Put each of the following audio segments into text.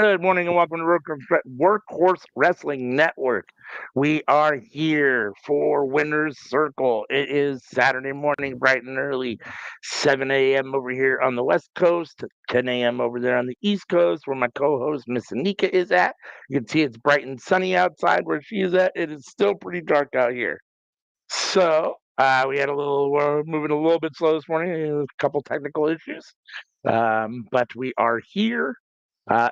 Good morning and welcome to Workhorse Wrestling Network. We are here for Winner's Circle. It is Saturday morning, bright and early, 7 a.m. over here on the West Coast, 10 a.m. over there on the East Coast, where my co-host Miss Anika is at. You can see it's bright and sunny outside where she is at. It is still pretty dark out here. So we had we're moving a little bit slow this morning, a couple technical issues, but we are here.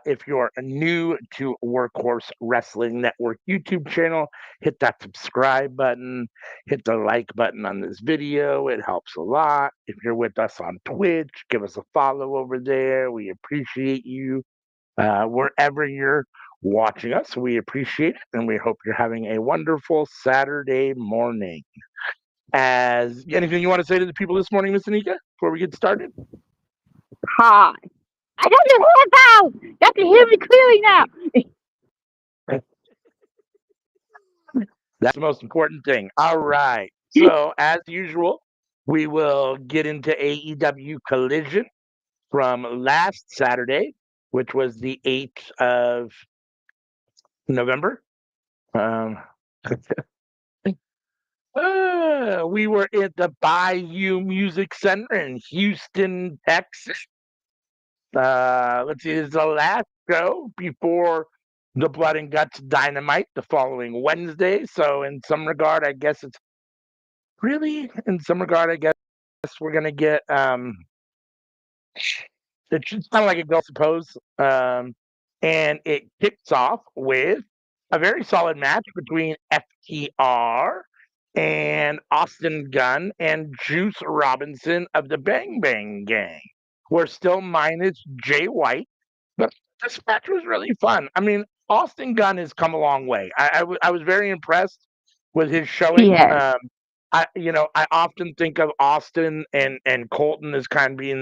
If you're new to Workhorse Wrestling Network YouTube channel, hit that subscribe button, hit the like button on this video. It helps a lot. If you're with us on Twitch, give us a follow over there. We appreciate you. Wherever you're watching us, we appreciate it, and we hope you're having a wonderful Saturday morning. As anything you want to say to the people this morning, Miss Anika, before we get started? Hi. I got your headphones. You can hear me clearly now. That's the most important thing. All right. So, as usual, we will get into AEW Collision from last Saturday, which was the 8th of November. We were at the Bayou Music Center in Houston, Texas. Let's see, it's the last show before the Blood and Guts Dynamite the following Wednesday. So, in some regard, I guess we're gonna get it's just kind of like a go, suppose. And it kicks off with a very solid match between FTR and Austin Gunn and Juice Robinson of the Bang Bang Gang. We're still minus Jay White, but this match was really fun. I mean, Austin Gunn has come a long way. I was very impressed with his showing. Yes. I often think of Austin and Colton as kind of being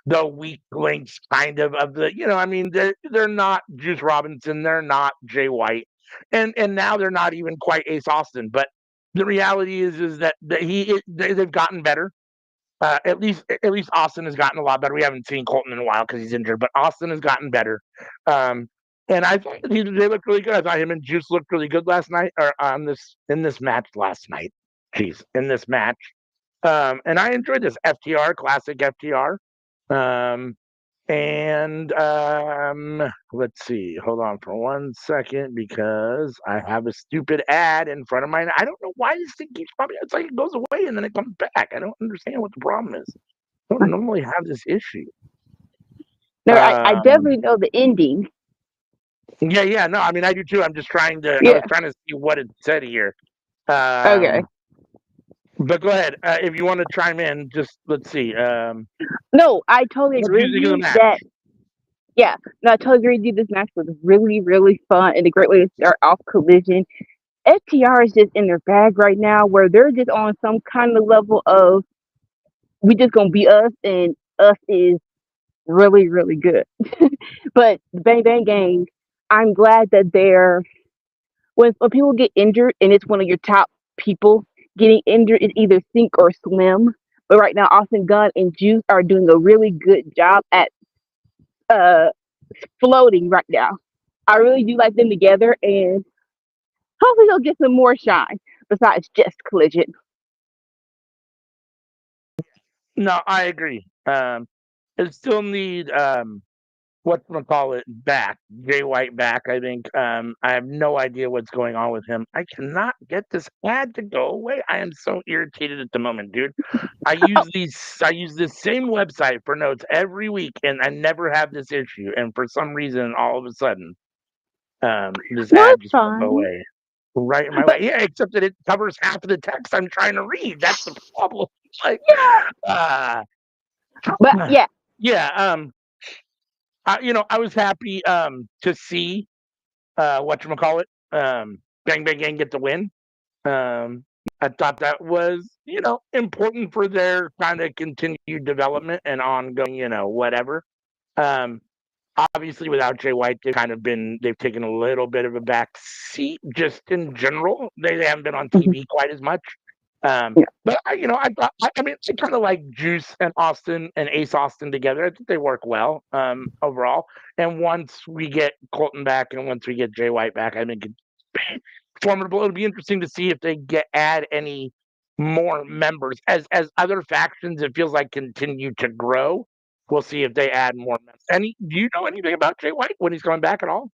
the weak links of the, I mean, they're not Juice Robinson, they're not Jay White, and now they're not even quite Ace Austin. But the reality is that they've gotten better. At least Austin has gotten a lot better. We haven't seen Colton in a while because he's injured, but Austin has gotten better. And I thought they looked really good. I thought him and Juice looked really good last night, or in this match last night. Jeez, in this match. And I enjoyed this FTR, classic FTR. Um, let's see. Hold on for 1 second because I have a stupid ad in front of mine. I don't know why this thing keeps popping. It's like it goes away and then it comes back. I don't understand what the problem is. I don't normally have this issue. No, I definitely know the ending. Yeah. No, I mean I do too. I'm just trying to. Yeah. I was trying to see what it said here. Okay. But go ahead. If you want to chime in, just let's see. No, I totally agree with you that. Yeah, no, I totally agree with you. This match was really, really fun and a great way to start off Collision. FTR is just in their bag right now, where they're just on some kind of level of we just gonna be us, and us is really, really good. But the Bang Bang Gang, I'm glad that they're when people get injured and it's one of your top people getting injured is either sink or swim. But right now, Austin Gunn and Juice are doing a really good job at uh, floating right now. I really do like them together, and hopefully they'll get some more shine besides just Collision. No, I agree. It still need whatchamacallit back, Jay White back. I think I have no idea what's going on with him. I cannot get this ad to go away. I am so irritated at the moment, dude. I use this same website for notes every week, and I never have this issue. And for some reason, all of a sudden, this No, ad it's just won't go fine. away. Right in my way. Yeah, except that it covers half of the text I'm trying to read. That's the problem. Like, uh, But yeah, yeah. I was happy to see whatchamacallit, Bang Bang Gang get the win. I thought that was, important for their kind of continued development and ongoing, whatever. Um, Obviously, without Jay White, they've taken a little bit of a back seat just in general. They haven't been on TV quite as much. Yeah. But I mean, I kind of like Juice and Austin and Ace Austin together. I think they work well overall. And once we get Colton back and once we get Jay White back, I think it's formidable. It'll be interesting to see if they add any more members as other factions. It feels like continue to grow. We'll see if they add more members. Do you know anything about Jay White when he's coming back at all?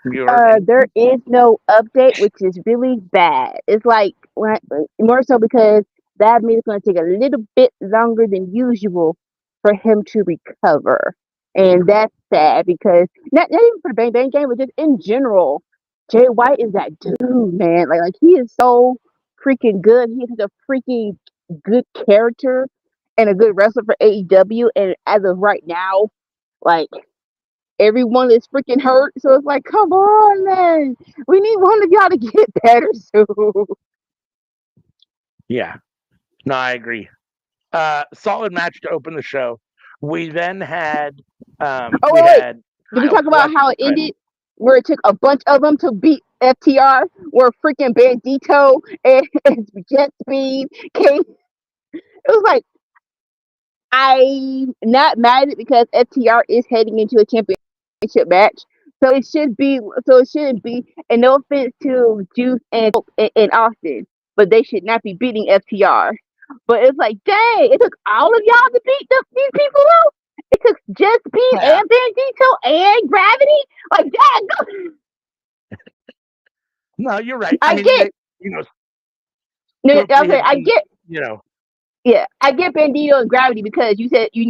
Have you heard There anything? is no update, which is really bad. It's like more so because that means it's going to take a little bit longer than usual for him to recover, and that's sad because not even for the Bang Bang game, but just in general, Jay White is that dude, man. Like he is so freaking good. He has a freaking good character and a good wrestler for AEW. And as of right now, like everyone is freaking hurt. So it's like, come on, man. We need one of y'all to get better soon. Yeah, no, I agree. Solid match to open the show. We then had Oh, we wait. had Did we Kyle talk about Fletcher. how it ended? Where it took a bunch of them to beat FTR, where freaking Bandito and Jet Speed came. It was like, I'm not mad at it because FTR is heading into a championship match. So it should be. So it shouldn't be. And no offense to Juice and Austin, but they should not be beating FTR. But it's like, dang! It took all of y'all to beat these people up. It took Just Speed Yeah, and Bandito and Gravity. Like, dang! no, you're right. I I mean, get. you know, No, Stokely okay, had I been, get. you know, Yeah, I get Bandito and Gravity because you said you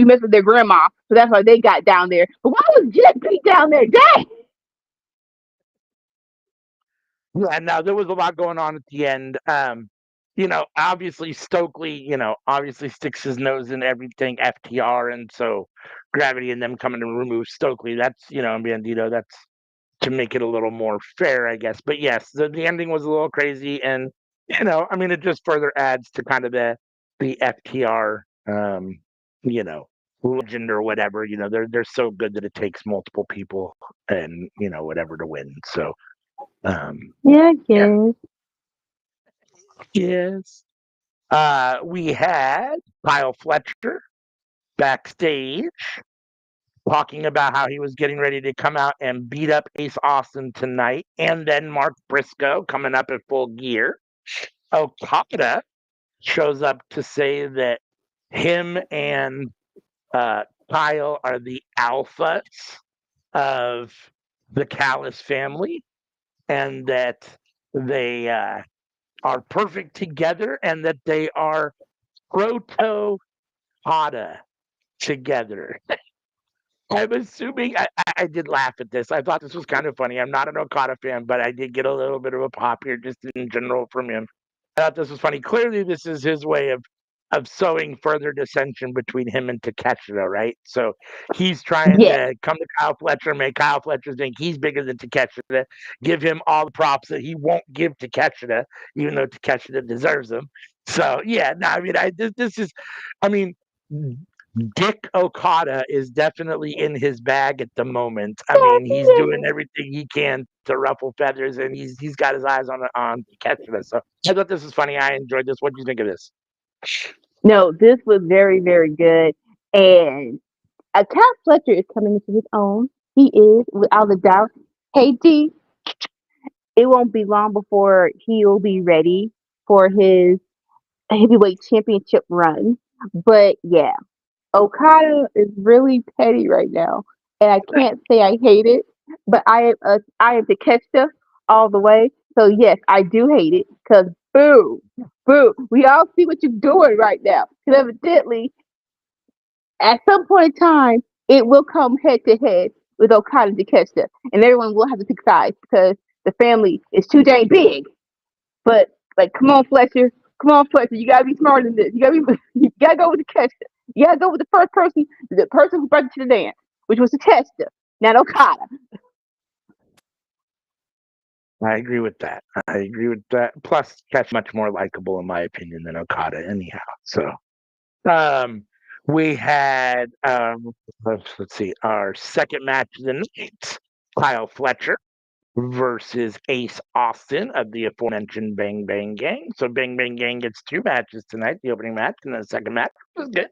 messed with their grandma, so that's why they got down there. But why was Just Speed down there? Dang! yeah. Now there was a lot going on at the end. Obviously Stokely, obviously sticks his nose in everything FTR, and so Gravity and them coming to remove Stokely. That's and Bandito. That's to make it a little more fair, I guess. But yes, the ending was a little crazy, and I mean, it just further adds to kind of the FTR, legend or whatever. They're so good that it takes multiple people and whatever to win. So, um, Yeah, I yeah, guess. yes. We had Kyle Fletcher backstage talking about how he was getting ready to come out and beat up Ace Austin tonight, and then Mark Briscoe coming up at Full Gear. Okada shows up to say that him and Kyle are the alphas of the Callis family, and that they are perfect together, and that they are proto Hada together. I'm assuming I did laugh at this. I thought this was kind of funny. I'm not an Okada fan, but I did get a little bit of a pop here just in general from him. I thought this was funny. Clearly, this is his way of sowing further dissension between him and Takeshita, right? So he's trying Yeah, to come to Kyle Fletcher, make Kyle Fletcher think he's bigger than Takeshita, give him all the props that he won't give Takeshita, even though Takeshita deserves them. So yeah, no, I mean, this is, I mean, Dick Okada is definitely in his bag at the moment. I mean, he's doing definitely. everything he can to ruffle feathers, and he's got his eyes on catching us. So I thought this was funny. I enjoyed this. What do you think of this? No, this was very, very good. And Cal Fletcher is coming into his own. He is, without a doubt. Hey, D, it won't be long before he'll be ready for his heavyweight championship run. But yeah, Okada is really petty right now, and I can't say I hate it, but I am Takeshita all the way. So yes, I do hate it because boo, boo. We all see what you're doing right now. Because evidently, at some point in time, it will come head to head with Okada and Takeshita, and everyone will have to pick sides because the family is too dang big. But like, come on, Fletcher. Come on, Fletcher. You gotta be smarter than this. You gotta go with the catcher. You gotta go with the person who brought you to the dance, which was the tester, not Okada. I agree with that. I agree with that. Plus, Catch much more likable in my opinion than Okada, anyhow. So, um, we had let's see our second match of the night. Kyle Fletcher versus Ace Austin of the aforementioned Bang Bang Gang. So Bang Bang Gang gets 2 matches tonight, the opening match and the second match was good,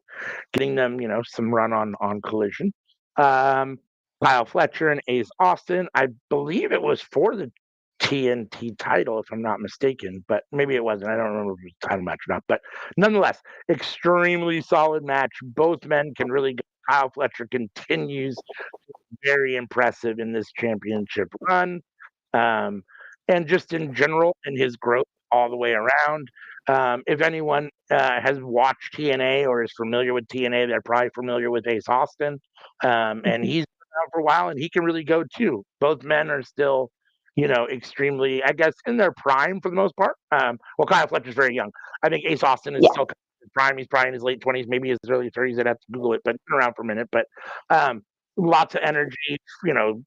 getting them, some run on Collision. Um, Kyle Fletcher and Ace Austin, I believe it was for the TNT title, if I'm not mistaken, but maybe it wasn't. I don't remember if it was a title match or not. But nonetheless, extremely solid match. Both men can really go. Kyle Fletcher continues very impressive in this championship run. Um, and just in general, in his growth all the way around. If anyone has watched TNA or is familiar with TNA, they're probably familiar with Ace Austin. And he's been around for a while and he can really go too. Both men are still, extremely, I guess, in their prime for the most part. Well, Kyle Fletcher's very young. I think Ace Austin is Yeah, still in his prime. He's probably in his late 20s, maybe his early 30s. I'd have to Google it, but been around for a minute. But lots of energy, you know,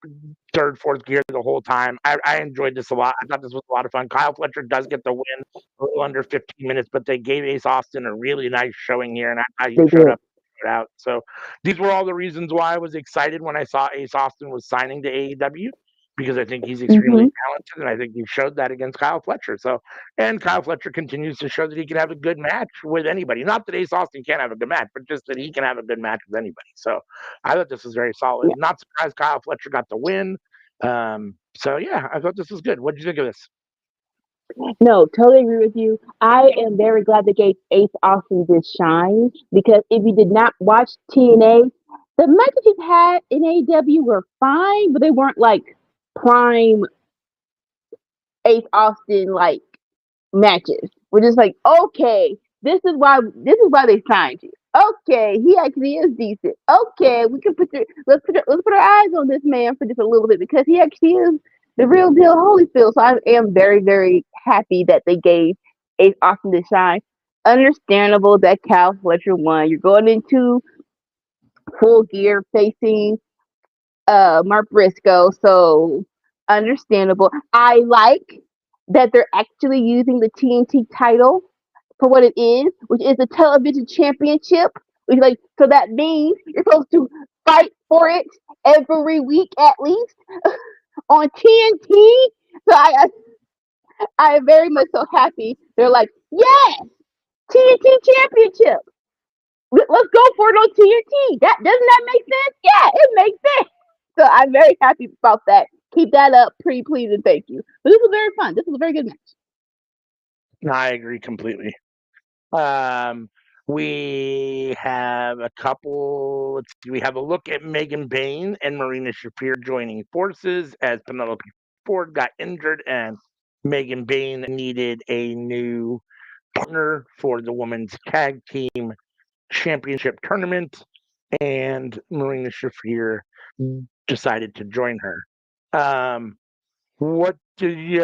third, fourth gear the whole time. I enjoyed this a lot. I thought this was a lot of fun. Kyle Fletcher does get the win, a little under 15 minutes, but they gave Ace Austin a really nice showing here, and he they showed did. up, showed out. So these were all the reasons why I was excited when I saw Ace Austin was signing to AEW. Because I think he's extremely Hmm. talented, and I think he showed that against Kyle Fletcher. So, and Kyle Fletcher continues to show that he can have a good match with anybody. Not that Ace Austin can't have a good match, but just that he can have a good match with anybody. So, I thought this was very solid. Yeah. Not surprised Kyle Fletcher got the win. So yeah, I thought this was good. What did you think of this? No, totally agree with you. I am very glad they gave Ace Austin this shine because if you did not watch TNA, the matches he's had in AEW were fine, but they weren't like prime Ace Austin like matches. We're just like, okay, this is why they signed you. Okay, he actually is decent. Okay, we can let's put our eyes on this man for just a little bit because he actually is the real deal Holyfield. So I am very, very happy that they gave Ace Austin this shine. Understandable that Cal Fletcher won. You're going into full gear facing Mark Briscoe, so understandable. I like that they're actually using the TNT title for what it is, which is the television championship. Which like so that means you're supposed to fight for it every week at least on TNT. So I am very much so happy. They're like, yes, TNT championship. Let's go for it on TNT. That doesn't that make sense? Yeah, it makes sense. So I'm very happy about that. Keep that up, pretty please, and thank you. But this was very fun. This was a very good match. I agree completely. Um, we have a couple. Let's see. We have a look at Megan Bain and Marina Shafir joining forces as Penelope Ford got injured, and Megan Bain needed a new partner for the women's tag team championship tournament, and Marina Shafir decided to join her. Um, what do you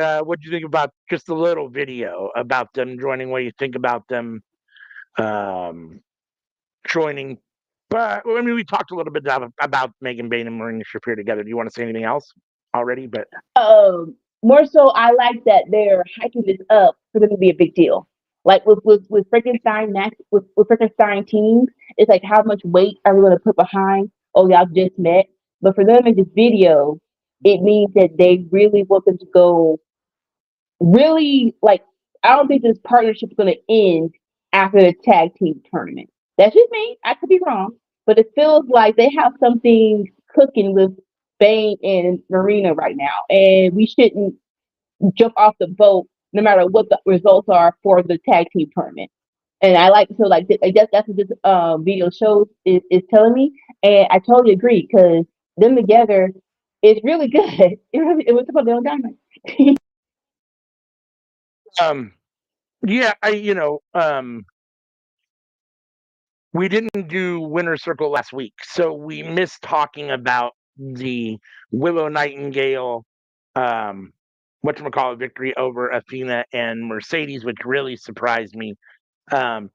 think about just a little video about them joining? What do you think about them um, joining? But I mean, we talked a little bit about Megan Bain and Marina Shafir together. Do you want to say anything else already? But More so, I like that they're hyping this up for them to be a big deal. Like with Frankenstein next with Frankenstein teams, it's like how much weight are we going to put behind? Oh, y'all just met, but for them to make this video, it means that they really want them to go really like I don't think this partnership is going to end after the tag team tournament. That's just me. I could be wrong, but it feels like they have something cooking with Bane and Marina right now, and we shouldn't jump off the boat no matter what the results are for the tag team tournament. And I like so like I guess that's what this video shows is telling me, and I totally agree because them together is really good. It was about on Dynamite. um, yeah, we didn't do Winter Circle last week, so we missed talking about the Willow Nightingale, um, whatchamacallit, victory over Athena and Mercedes, which really surprised me. Um,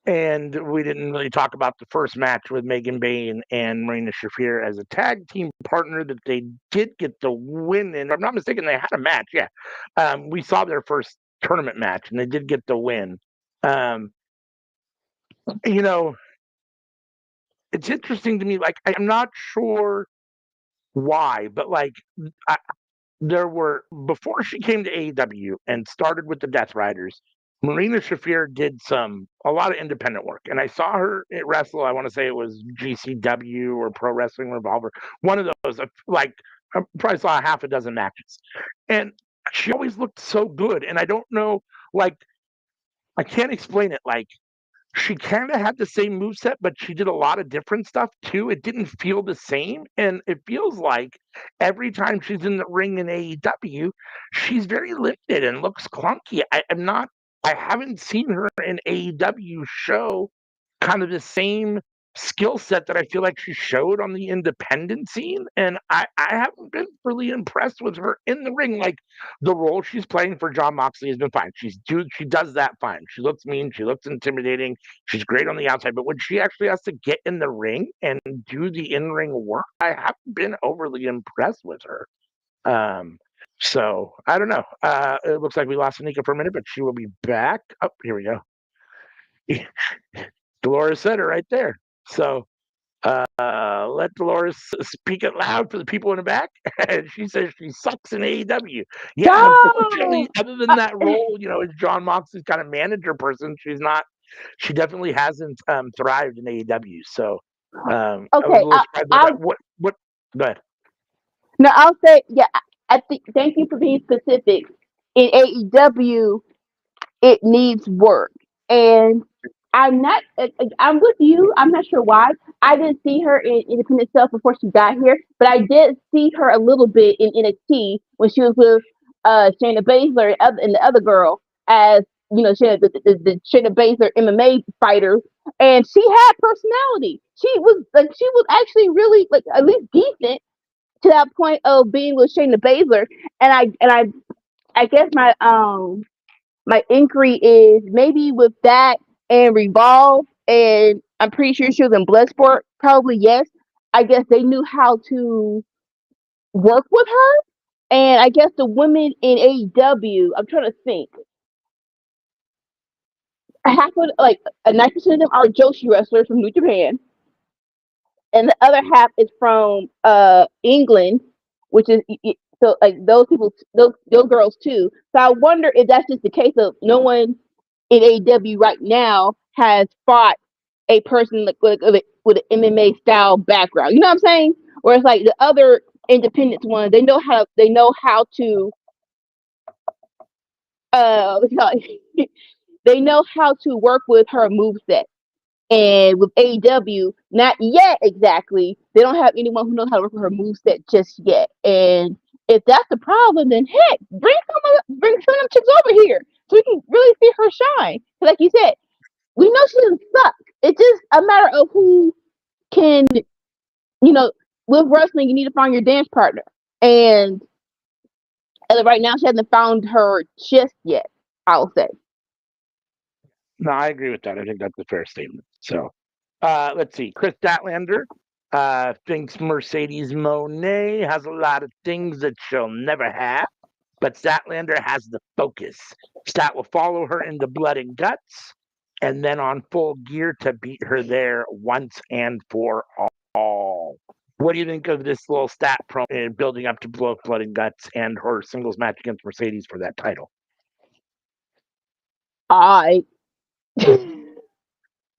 and we didn't really talk about the first match with Megan Bain and Marina Shafir as a tag team partner that they did get the win in. If I'm not mistaken, they had a match. Yeah. We saw their first tournament match and they did get the win. Um, you know, it's interesting to me. Like, I'm not sure why, but like, there were before she came to AEW and started with the Death Riders. Marina Shafir did a lot of independent work, and I saw her at wrestle. I want to say it was GCW or Pro Wrestling Revolver, one of those. Like I probably saw half a dozen matches, and she always looked so good. And I don't know, like I can't explain it. Like she kind of had the same moveset, but she did a lot of different stuff too. It didn't feel the same. And it feels like every time she's in the ring in AEW, she's very limited and looks clunky. I haven't seen her in AEW show kind of the same skill set that I feel like she showed on the independent scene. And I haven't been really impressed with her in the ring. Like the role she's playing for John Moxley has been fine. She does that fine. She looks mean, she looks intimidating, she's great on the outside. But when she actually has to get in the ring and do the in-ring work, I haven't been overly impressed with her. So I don't know. It looks like we lost Anika for a minute, but she will be back. Oh, here we go. Dolores said it right there. So let Dolores speak it loud for the people in the back. And she says she sucks in AEW. Yeah, and No. unfortunately, other than that role, as John Moxley's kind of manager person, she's not. She definitely hasn't thrived in AEW. So I was a Okay. little surprised by I that. What? Go ahead. no. I'll say yeah. I think. Thank you for being specific. In AEW, it needs work, and I'm not. I'm with you. I'm not sure why. I didn't see her in Independent Stuff before she got here, but I did see her a little bit in NXT when she was with Shayna Baszler and the other girl as Shayna, the Shayna Baszler MMA fighter, and she had personality. She was actually really like at least decent to that point of being with Shayna Baszler, and I guess my inquiry is maybe with that and Revolve, and I'm pretty sure she was in Bloodsport. Probably yes. I guess they knew how to work with her, and I guess the women in AEW. I'm trying to think. Half of like a 90% of them are Joshi wrestlers from New Japan, and the other half is from England, which is so like those people, those girls too. So I wonder if that's just the case of no one in AEW right now has fought a person with an MMA style background. You know what I'm saying? Whereas like the other independent ones, they know how to what's it called? They know how to work with her moveset. And with AEW, not yet exactly. They don't have anyone who knows how to work with her moveset just yet. And if that's the problem, then heck, bring some of them chicks over here so we can really see her shine. Like you said, we know she doesn't suck. It's just a matter of who can, you know, with wrestling, you need to find your dance partner. And as of right now, she hasn't found her just yet, I'll say. No, I agree with that. I think that's a fair statement. So let's see. Chris Statlander thinks Mercedes Monet has a lot of things that she'll never have, but Statlander has the focus. Stat will follow her into blood and guts, and then on full gear to beat her there once and for all. What do you think of this little stat building up to blood and guts and her singles match against Mercedes for that title? I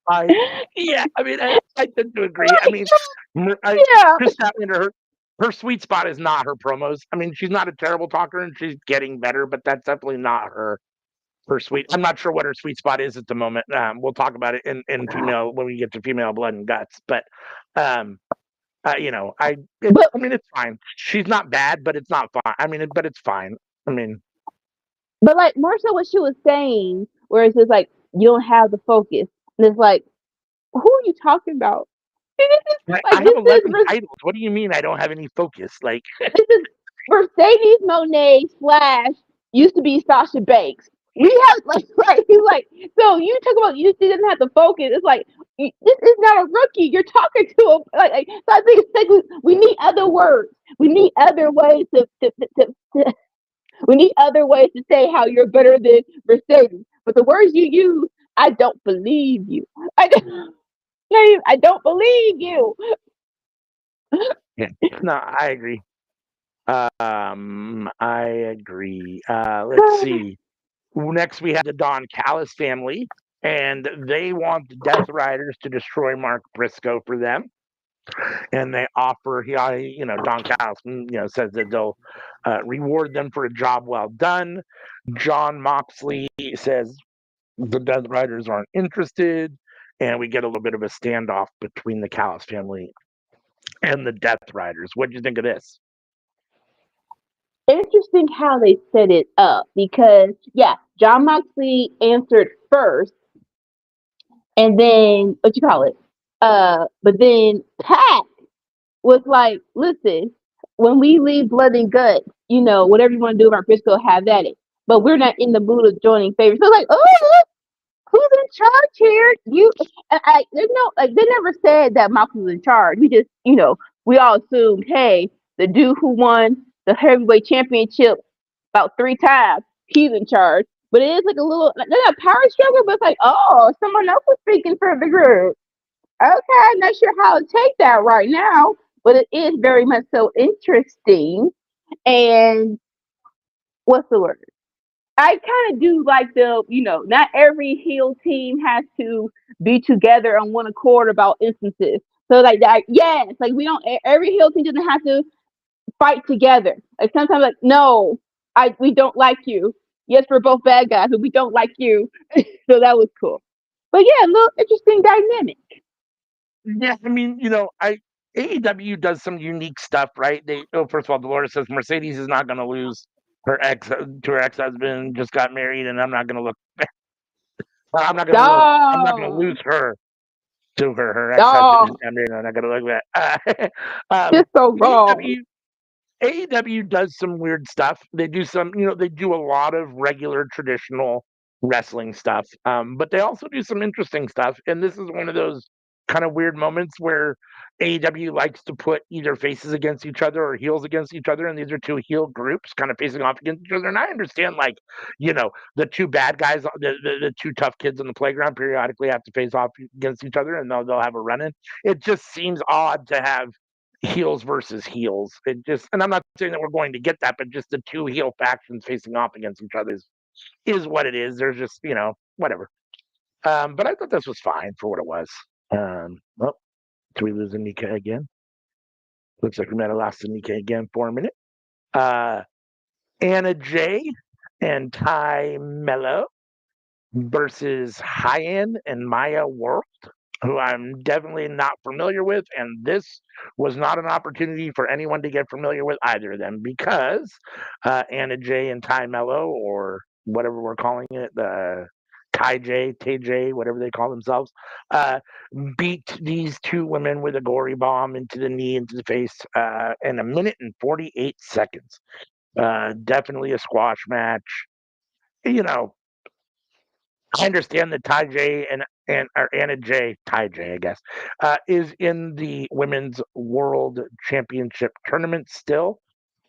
I Yeah, I mean, I tend to agree. I mean, yeah. Chris Statlander, her sweet spot is not her promos. I mean, she's not a terrible talker, and she's getting better, but that's definitely not her sweet. I'm not sure what her sweet spot is at the moment. We'll talk about it in female when we get to female blood and guts. But um, But I mean, it's fine. She's not bad, but it's not fine. I mean, but it's fine. I mean, But like more so what she was saying, where it's just like you don't have the focus, and it's like, who are you talking about? And this is I like have 11 titles. What do you mean I don't have any focus? Like, this is Mercedes Monet slash used to be Sasha Banks. We have like so you talk about you didn't have the focus. It's like this is not a rookie. You're talking to a so I think it's like we need other words. We need other ways to we need other ways to say how you're better than Mercedes. But the words you use, I don't believe you. I don't, I don't believe you. yeah, no, I agree. I agree. Let's see. Next, we have the Don Callis family, and they want the Death Riders to destroy Mark Briscoe for them. And they offer, Don Callis, says that they'll reward them for a job well done. John Moxley says the Death Riders aren't interested, and we get a little bit of a standoff between the Callis family and the Death Riders. What do you think of this? Interesting how they set it up because, yeah, John Moxley answered first, and then what you call it? But then Pat was like, "Listen, when we leave Blood and Guts, whatever you want to do about Briscoe, have at it. But we're not in the mood of joining favorites." So like, oh, who's in charge here? There's no like they never said that Moxley was in charge. We just, we all assumed, hey, the dude who won the heavyweight championship about 3 times, he's in charge. But it is like a little, not a power struggle, but it's like, oh, someone else was speaking for the group. Okay, not sure how to take that right now, but it is very much so interesting. And what's the word? I kind of do like not every heel team has to be together on one accord about instances. So like that, yes, like we don't. Every heel team doesn't have to fight together. Like sometimes, like no, we don't like you. Yes, we're both bad guys, but we don't like you. So that was cool. But yeah, look, interesting dynamic. Yeah, I mean, AEW does some unique stuff, right? First of all, Dolores says Mercedes is not going to lose her ex-husband, just got married, and I'm not going to look. I'm not going to look. I'm not going to lose her to her ex-husband. I'm not going to look at. Just so wrong. AEW does some weird stuff. They do they do a lot of regular traditional wrestling stuff, but they also do some interesting stuff. And this is one of those kind of weird moments where AEW likes to put either faces against each other or heels against each other, and these are two heel groups kind of facing off against each other. And I understand, like, the two bad guys, the two tough kids on the playground periodically have to face off against each other, and they'll have a run in. It just seems odd to have heels versus heels. And I'm not saying that we're going to get that, but just the two heel factions facing off against each other is what it is. There's just, whatever. But I thought this was fine for what it was. Well, do we lose Anika again? Looks like we might have lost Anika again for a minute. Anna J and Ty Mello versus Hyan and Maya World, who I'm definitely not familiar with. And this was not an opportunity for anyone to get familiar with either of them because Anna J and Ty Mello, or whatever we're calling it, Ty J, whatever they call themselves, beat these two women with a gory bomb into the knee, into the face, in 1 minute and 48 seconds. Definitely a squash match. I understand that Ty J or Anna J, Ty J, I guess, is in the Women's World Championship tournament still.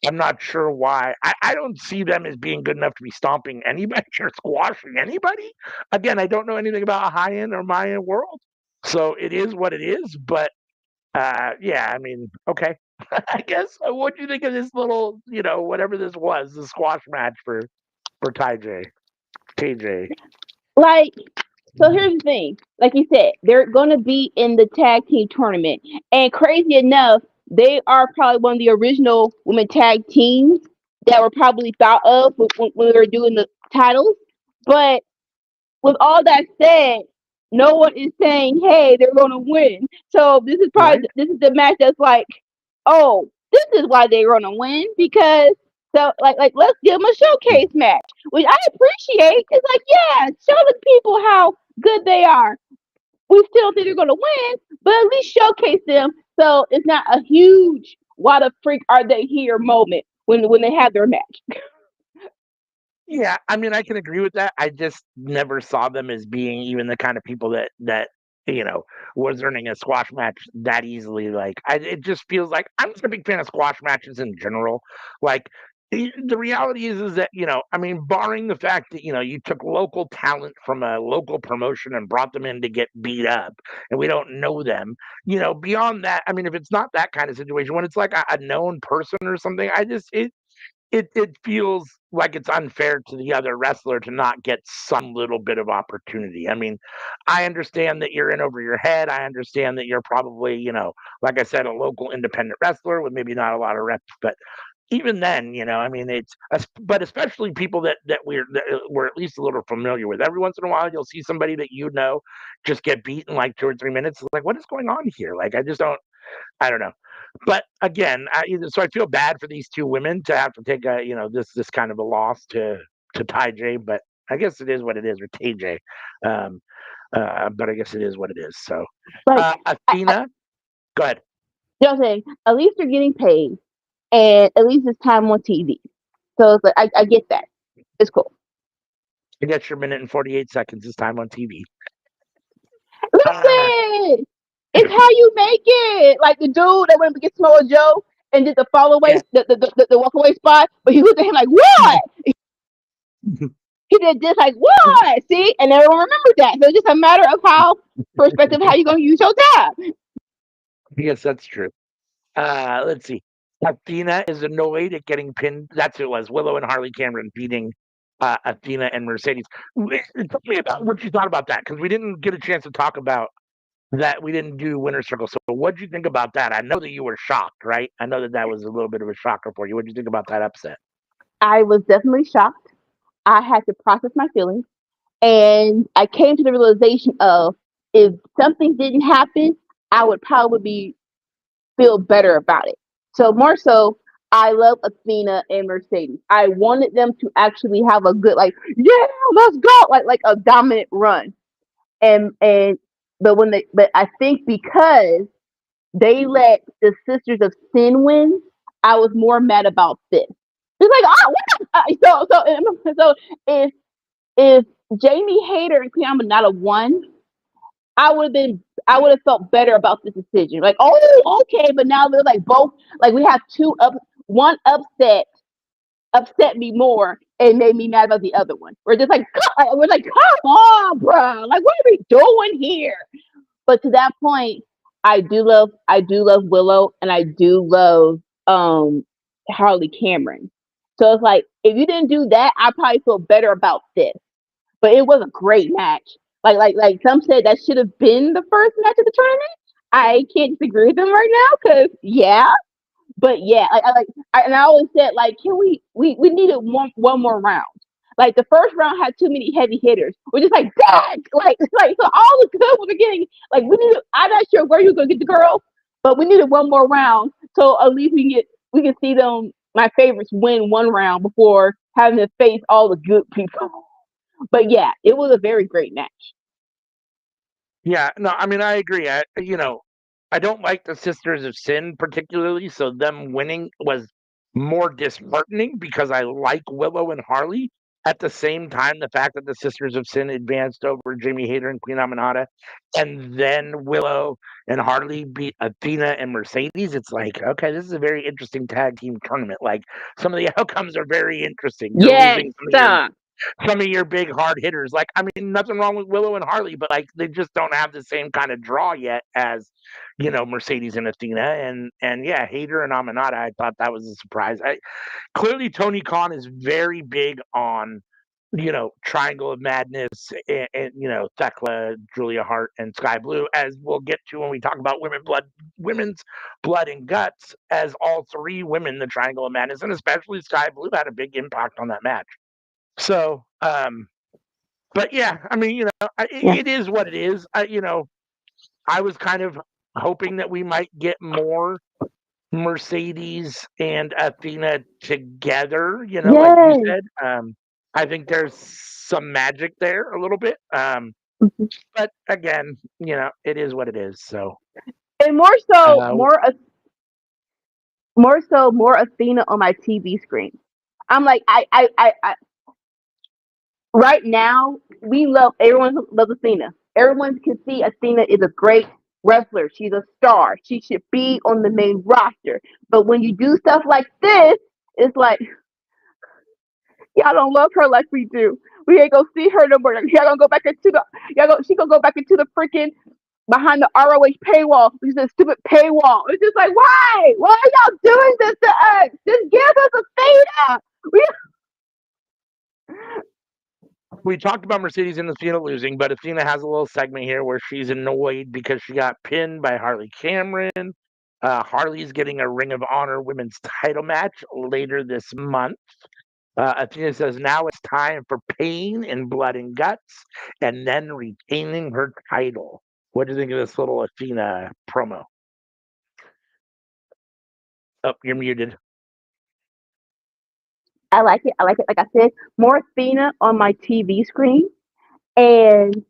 I'm not sure why. I don't see them as being good enough to be stomping anybody or squashing anybody. Again, I don't know anything about high-end or Mayan World, so it is what it is. But yeah, I mean, okay, I guess. What do you think of this little, whatever this was, the squash match for Ty J, KJ? Like, so here's the thing. Like you said, they're going to be in the tag team tournament. And crazy enough, they are probably one of the original women tag teams that were probably thought of when we were doing the titles. But with all that said, no one is saying, hey, they're going to win. So this is probably, this is the match that's like, oh, this is why they're going to win because so like let's give them a showcase match, which I appreciate. It's like, yeah, show the people how good they are. We still don't think they're gonna win, but at least showcase them so it's not a huge why the freak are they here moment when they have their match. Yeah, I mean, I can agree with that. I just never saw them as being even the kind of people that was earning a squash match that easily. Like, it just feels like I'm just a big fan of squash matches in general. Like, The reality is that, I mean, barring the fact that, you took local talent from a local promotion and brought them in to get beat up, and we don't know them, beyond that, I mean, if it's not that kind of situation, when it's like a known person or something, it feels like it's unfair to the other wrestler to not get some little bit of opportunity. I mean, I understand that you're in over your head. I understand that you're probably, like I said, a local independent wrestler with maybe not a lot of reps, but even then, I mean, but especially people that we're at least a little familiar with. Every once in a while, you'll see somebody that just get beat in like 2 or 3 minutes. It's like, what is going on here? Like, I don't know. But again, so I feel bad for these two women to have to take this kind of a loss to Ty J, but I guess it is what it is, or TJ. Um, but I guess it is what it is. So, Like, Athena, go ahead. you know what I'm saying? At least they're getting paid, and at least it's time on TV. So it's like I get that. It's cool. I guess your minute and 48 seconds is time on TV. Uh, Listen, it's how you make it. Like the dude that went to get Samoa Joe and did the fall away, yeah. the walk away spot, but he looked at him like, "What?" He did this like, "What?" See, and everyone remembered that. So it's just a matter of how perspective how you gonna use your time. Yes, that's true. Let's see. Athena is annoyed at getting pinned. That's who it was. Willow and Harley Cameron beating Athena and Mercedes. Tell me about what you thought about that, because we didn't get a chance to talk about that. We didn't do Winner Circle. So what did you think about that? I know that you were shocked, right? I know that that was a little bit of a shocker for you. What did you think about that upset? I was definitely shocked. I had to process my feelings, and I came to the realization of if something didn't happen, I would probably feel better about it. So more so, I love Athena and Mercedes. I wanted them to actually have a good like, yeah, let's go, like a dominant run. And but I think because they let the Sisters of Sin win, I was more mad about this. It's like, oh, what? So if Jamie Hayter and Queen Aminata won, I would have felt better about this decision. Like, oh, okay, but now they're like both like we have one upset me more and made me mad about the other one. We're like, come on, bro. Like, what are we doing here? But to that point, I do love Willow and I do love Harley Cameron. So it's like if you didn't do that, I probably feel better about this. But it was a great match. Like some said that should have been the first match of the tournament. I can't disagree with them right now because yeah, but yeah, and I always said like, can we needed one more round. Like the first round had too many heavy hitters. We're just like that, like so all the good was getting like we needed. I'm not sure where you gonna get the girls, but we needed one more round so at least we can see them. My favorites win one round before having to face all the good people. But yeah, it was a very great match. Yeah, no, I mean, I agree. I don't like the Sisters of Sin particularly, so them winning was more disheartening because I like Willow and Harley. At the same time, the fact that the Sisters of Sin advanced over Jamie Hayter and Queen Aminata, and then Willow and Harley beat Athena and Mercedes, it's like, okay, this is a very interesting tag team tournament. Like, some of the outcomes are very interesting. You're Yes, losing stop. some of your big hard hitters. Like, I mean, nothing wrong with Willow and Harley, but like they just don't have the same kind of draw yet as Mercedes and Athena, and yeah, Hayter and Aminata. I thought that was a surprise. Clearly Tony Khan is very big on Triangle of Madness and Thekla, Julia Hart, and Sky Blue, as we'll get to when we talk about women's blood and guts. As all three women, the Triangle of Madness, and especially Sky Blue, had a big impact on that match. So, but yeah, I mean, Yeah. it is what it is. I was kind of hoping that we might get more Mercedes and Athena together, like you Yes. said. I think there's some magic there a little bit. Mhm. But again, it is what it is. So, And uh, more Athena on my TV screen. I'm like, right now we love everyone loves Athena. Everyone can see Athena is a great wrestler. She's a star. She should be on the main roster. But when you do stuff like this, it's like Y'all don't love her like we do. We ain't gonna see her no more. Y'all gonna go back into the she gonna go back into the freaking behind the ROH paywall, which is a stupid paywall. It's just like, why? Why are y'all doing this to us? Just give us a Athena. We talked about Mercedes and Athena losing, but Athena has a little segment here where she's annoyed because she got pinned by Harley Cameron. Harley's getting a Ring of Honor women's title match later this month. Athena says now it's time for pain and blood and guts, and then retaining her title. What do you think of this little Athena promo? Oh, you're muted. I like it. I like it. Like I said, more Athena on my TV screen, and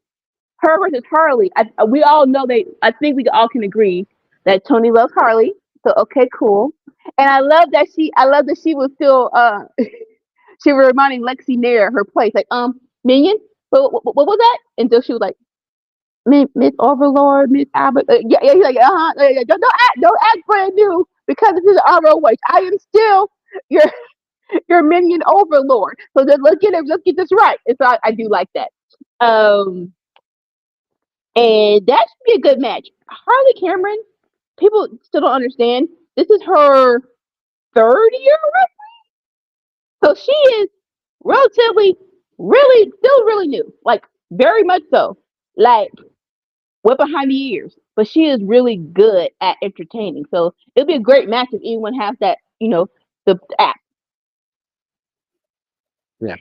her versus Harley. We all know they. I think we all can agree that Tony loves Harley. So okay, cool. And I love that she. I love that she was still. She was reminding Lexi Nair her place. Like Minion. What was that? Until she was like, Miss Overlord, Miss Albert. Yeah. He's like, don't act brand new because this is ROH. I am still your your minion overlord. So let's get this right. And so I do like that. Um, and that should be a good match. Harley Cameron, people still don't understand. This is her third year, so she is relatively, really, still really new. Like very much so. Like we're behind the ears, but she is really good at entertaining. So it'll be a great match if anyone has that, the app. Yeah.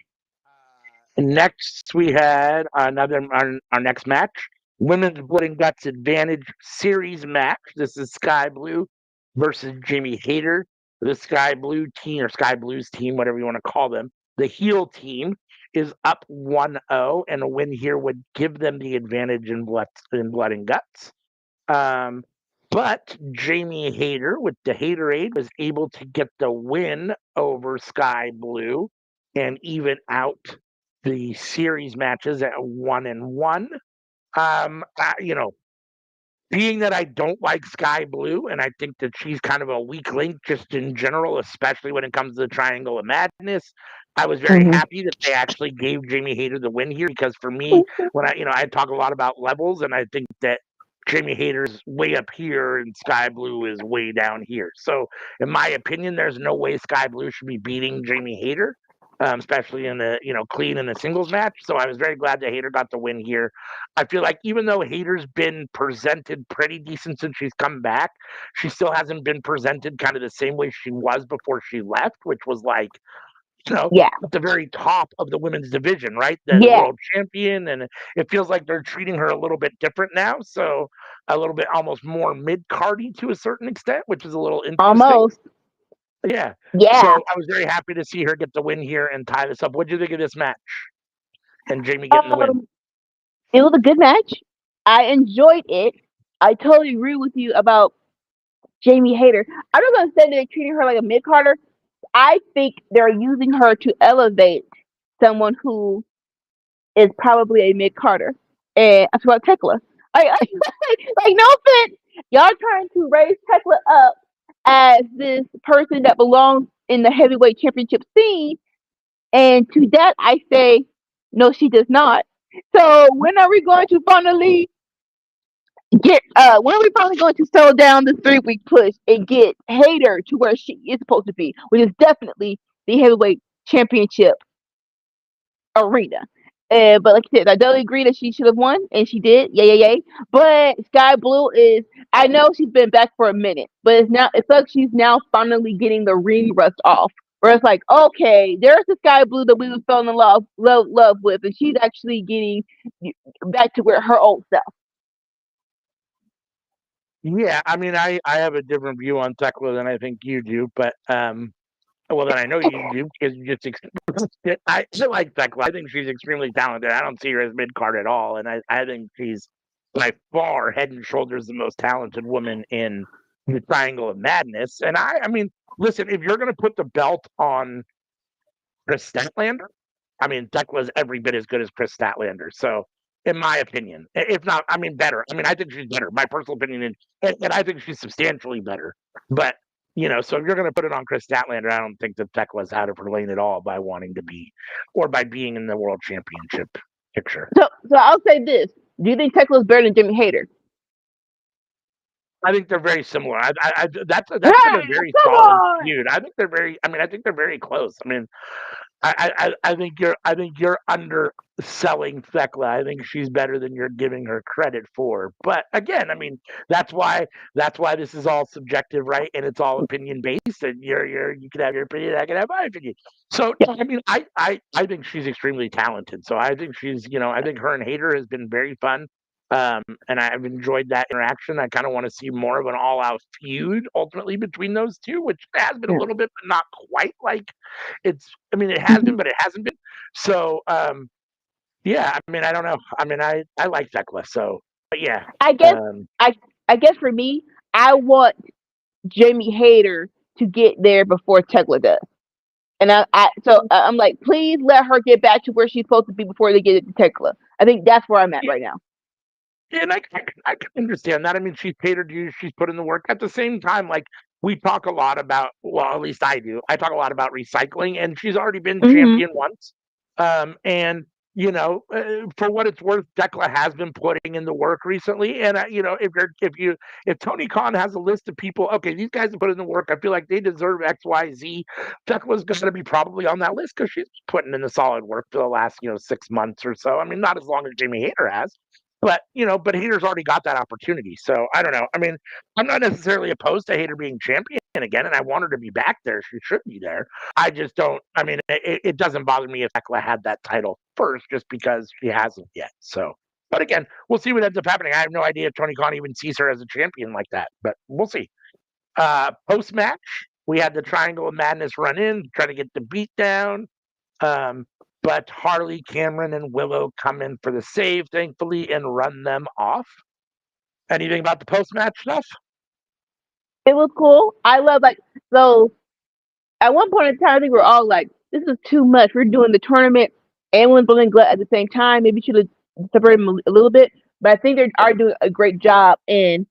Next, we had our next match, Women's Blood and Guts Advantage Series match. This is Sky Blue versus Jamie Hayter. The Sky Blue team, or Sky Blues team, whatever you want to call them, the heel team is up 1-0, and a win here would give them the advantage in blood and guts. But Jamie Hayter, with the Haterade, was able to get the win over Sky Blue and even out the series matches at 1-1. Being that I don't like Sky Blue, and I think that she's kind of a weak link just in general, especially when it comes to the Triangle of Madness, I was very Mm-hmm. happy that they actually gave Jamie Hayter the win here because for me, when I talk a lot about levels, and I think that Jamie Hayter's way up here and Sky Blue is way down here. So, in my opinion, there's no way Sky Blue should be beating Jamie Hayter, especially in the clean in the singles match. So I was very glad that Hayter got the win here. I feel like even though Hayter's been presented pretty decent since she's come back, she still hasn't been presented kind of the same way she was before she left, which was like, Yeah. at the very top of the women's division, right? The Yeah. world champion. And it feels like they're treating her a little bit different now. So a little bit almost more mid cardy to a certain extent, which is a little interesting. Almost. Yeah. So Yeah. I was very happy to see her get the win here and tie this up. What do you think of this match and Jamie getting the win? It was a good match. I enjoyed it. I totally agree with you about Jamie Hayter. I'm not gonna say they're treating her like a mid carder. I think they're using her to elevate someone who is probably a mid carder. And that's about Tekla. Like no offense, y'all trying to raise Tekla up as this person that belongs in the heavyweight championship scene, and to that I say, no, she does not. So when are we going to finally when are we finally going to slow down this 3 week push and get Hater to where she is supposed to be, which is definitely the heavyweight championship arena. But like I said, I totally agree that she should have won, and she did. Yay. But Sky Blue is, I know she's been back for a minute, but it's like she's now finally getting the ring rust off. Where it's like, okay, there's the Sky Blue that we fell in love with, and she's actually getting back to where her old self. Yeah, I mean, I have a different view on Tekla than I think you do, but well, then I know you do because you just I still like Tekla. I think she's extremely talented. I don't see her as mid card at all, and I think she's by far head and shoulders the most talented woman in the Triangle of Madness. And I mean, listen, if you're gonna put the belt on Chris Statlander, I mean, Tekla's every bit as good as Chris Statlander. So, in my opinion, if not, I mean, better. I mean, I think she's better. My personal opinion, and I think she's substantially better. But So if you're going to put it on Chris Statlander, I don't think that Thecla's out of her lane at all by wanting to be, or by being in the World Championship picture. So I'll say this: do you think Tekla's better than Jimmy Hayter? I think they're very similar. That's been a Hey, very come solid on! feud. I think they're very. I mean, I think they're very close. I mean, I think you're underselling Thecla. I think she's better than you're giving her credit for. But again, I mean, that's why this is all subjective, right? And it's all opinion based. And you can have your opinion, I can have my opinion. So I mean, I think she's extremely talented. So I think I think her and Hater has been very fun. And I've enjoyed that interaction. I kind of want to see more of an all-out feud ultimately between those two, which has been a Yeah. little bit, but not quite like I mean, it has been, but it hasn't been. So, yeah, I mean, I don't know. I mean, I like Thecla, so, but yeah. I guess Um, I I guess for me, I want Jamie Hayter to get there before Tekla does. And I'm like, please let her get back to where she's supposed to be before they get it to Tekla. I think that's where I'm at yeah, right now. and I can understand that. I mean, she's paid her dues. She's put in the work. At the same time, like we talk a lot about, well, at least I do. I talk a lot about recycling, and she's already been Hmm. champion once. And for what it's worth, Decla has been putting in the work recently. And if Tony Khan has a list of people, okay, these guys have put in the work. I feel like they deserve X, Y, Z. Decla's going to be probably on that list because she's putting in the solid work for the last 6 months or so. I mean, not as long as Jamie Hayter has. But Hater's already got that opportunity. So I don't know. I mean, I'm not necessarily opposed to Hater being champion again, and I want her to be back there. She should be there. I just don't. I mean, it doesn't bother me if Tekla had that title first, just because she hasn't yet. So, but again, we'll see what ends up happening. I have no idea if Tony Khan even sees her as a champion like that, but we'll see. Post match, we had the Triangle of Madness run in, trying to get the beat down. Um, but Harley, Cameron, and Willow come in for the save, thankfully, and run them off. Anything about the post match stuff? It was cool. I love so at one point in time we were all like, this is too much. We're doing the tournament and Wimbledon Glut at the same time. Maybe should have separated them a little bit. But I think they are doing a great job in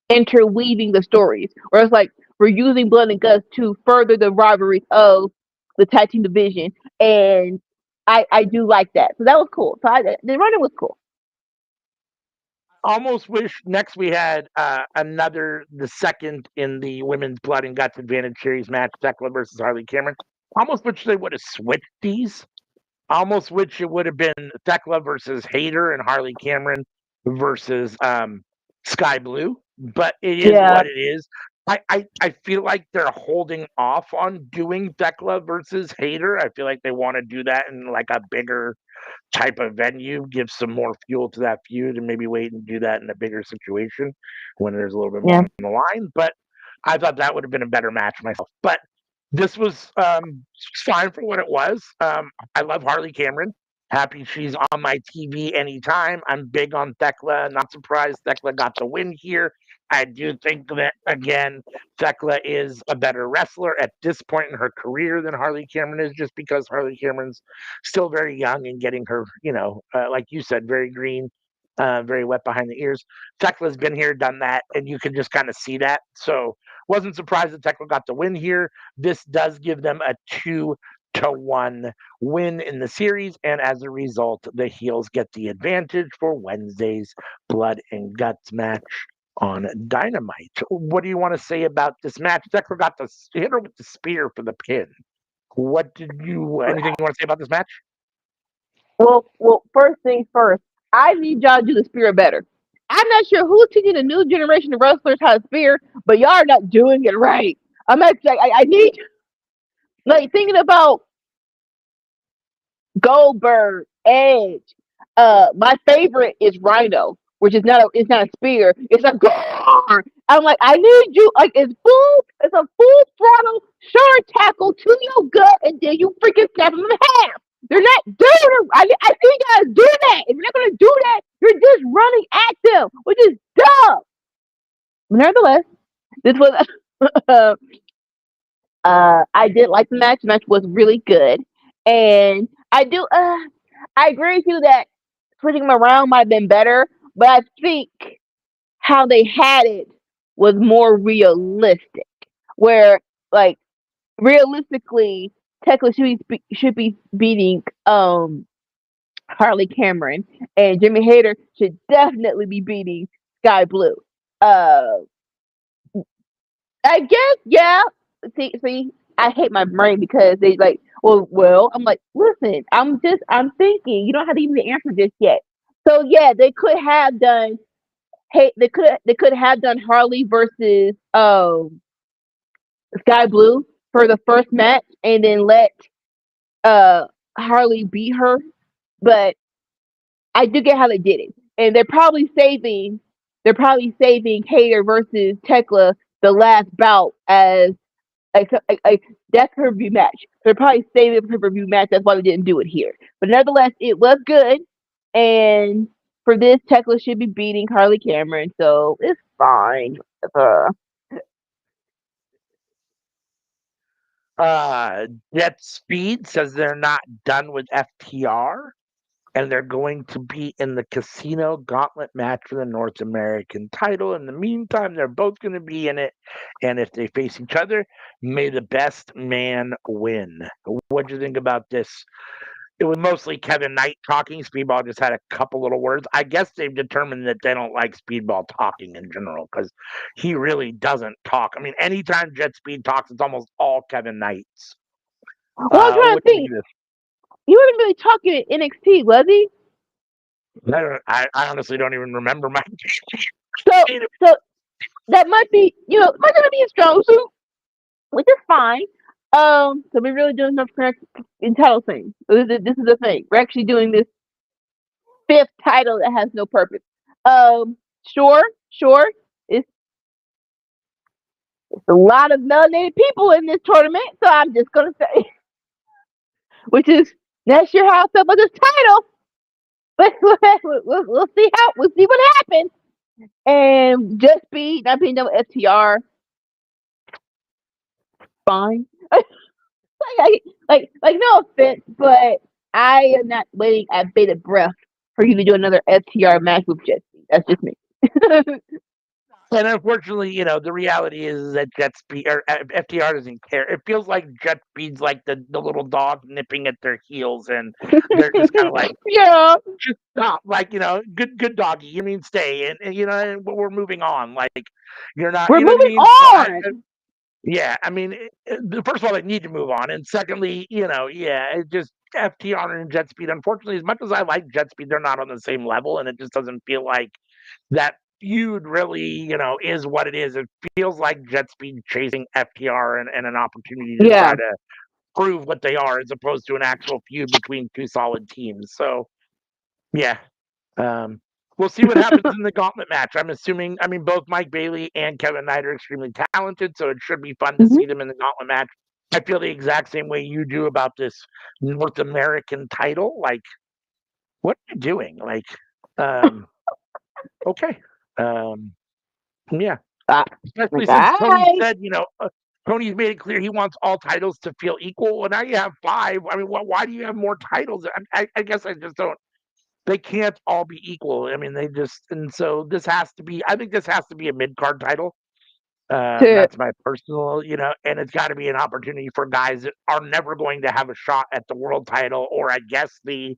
interweaving the stories. Where it's like we're using Blood and Guts to further the rivalries of the tag team division, and I do like that. So that was cool. So the running was cool. Almost wish next we had the second in the women's Blood and Guts Advantage Series match, Thecla versus Harley Cameron. Almost wish they would have switched these. Almost wish it would have been Thecla versus Hayter and Harley Cameron versus Sky Blue, but it is Yeah, what it is. I feel like they're holding off on doing Thecla versus Hayter. I feel like they want to do that in like a bigger type of venue, give some more fuel to that feud, and maybe wait and do that in a bigger situation when there's a little bit more yeah. on the line. But I thought that would have been a better match myself. But this was fine for what it was. I love Harley Cameron. Happy she's on my TV anytime. I'm big on Thecla. Not surprised Thecla got the win here. I do think that, again, Thecla is a better wrestler at this point in her career than Harley Cameron is, just because Harley Cameron's still very young and getting her, like you said, very green, very wet behind the ears. Tekla's been here, done that, and you can just kind of see that. So wasn't surprised that Tekla got the win here. This does give them a 2-1 win in the series, and as a result, the heels get the advantage for Wednesday's Blood and Guts match on Dynamite. What do you want to say about this match? Tekla got the hit her with the spear for the pin. Anything you want to say about this match? Well, first things first. I need y'all to do the spear better. I'm not sure who's teaching the new generation of wrestlers how to spear, but y'all are not doing it right. I'm not like I need like thinking about Goldberg, Edge. My favorite is Rhino, which is it's not a spear, it's a guard. I'm like, I need you like it's a full throttle shark tackle to your gut, and then you freaking snap them in half. They're not doing it. I think you guys do that. If you're not gonna do that, you're just running at them, which is dumb. Nevertheless, this was I did like the match. The match was really good, and I agree with you that switching them around might have been better, but I think how they had it was more realistic. where like realistically, Tekla should be beating Harley Cameron, and Jimmy Hayter should definitely be beating Sky Blue. Uh, I guess yeah. See, I hate my brain because they like, well. I'm like, listen, I'm thinking. You don't have to even answer this yet. So yeah, they could have done. Hey, they could have done Harley versus Sky Blue for the first match, and then let uh Harley beat her. But I do get how they did it, and they're probably saving Hater versus Tekla the last bout as like that's her review match. They're probably saving her review match. That's why we didn't do it here. But nevertheless, it was good, and for this, Tekla should be beating Harley Cameron, so it's fine. Uh, Jet Speed says they're not done with FTR and they're going to be in the Casino Gauntlet match for the North American title. In the meantime, they're both going to be in it. And if they face each other, may the best man win. What do you think about this? It was mostly Kevin Knight talking. Speedball just had a couple little words. I guess they've determined that they don't like Speedball talking in general because he really doesn't talk. I mean, anytime Jet Speed talks, it's almost all Kevin Knight's. well, I'm trying to What do you think. think of He wasn't really talking at NXT, was he? this? I honestly don't even remember my. So, so that might be, might not be a strong suit, which is fine. So we're really doing enough correct in title thing. So this is the thing. We're actually doing this fifth title that has no purpose. Um, sure. It's, it's a lot of melanated people in this tournament, so I'm just gonna say, which is not sure how I feel about this title, but we'll see what happens. And just be not being done with FTR, fine. No offense, but I am not waiting at bated breath for you to do another FTR match with Jesse. That's just me. And unfortunately, the reality is that Jet Speed or FTR doesn't care. It feels like Jet Speed's like the little dog nipping at their heels, and they're just kind of like, Yeah, just stop, like good doggy. You mean stay, and we're moving on. Like you're not, we're you know what I moving mean? So on. yeah, I mean, first of all, they need to move on, and secondly, yeah, it just FTR and Jet Speed. Unfortunately, as much as I like Jet Speed, they're not on the same level, and it just doesn't feel like that feud really, is what it is. It feels like Jet Speed chasing FTR and an opportunity to Yeah. try to prove what they are, as opposed to an actual feud between two solid teams. So yeah, um, we'll see what happens in the gauntlet match. I'm assuming, I mean, both Mike Bailey and Kevin Knight are extremely talented, so it should be fun to Mm-hmm. see them in the gauntlet match. I feel the exact same way you do about this North American title. Like, what are you doing? Like, okay. Um, yeah. Especially Like, since Tony I. said, Tony's made it clear he wants all titles to feel equal. Well, now you have five. I mean, why do you have more titles? I guess I just don't. They can't all be equal. I mean, and so this has to be. I think this has to be a mid card title. To, That's my personal, and it's got to be an opportunity for guys that are never going to have a shot at the world title, or I guess the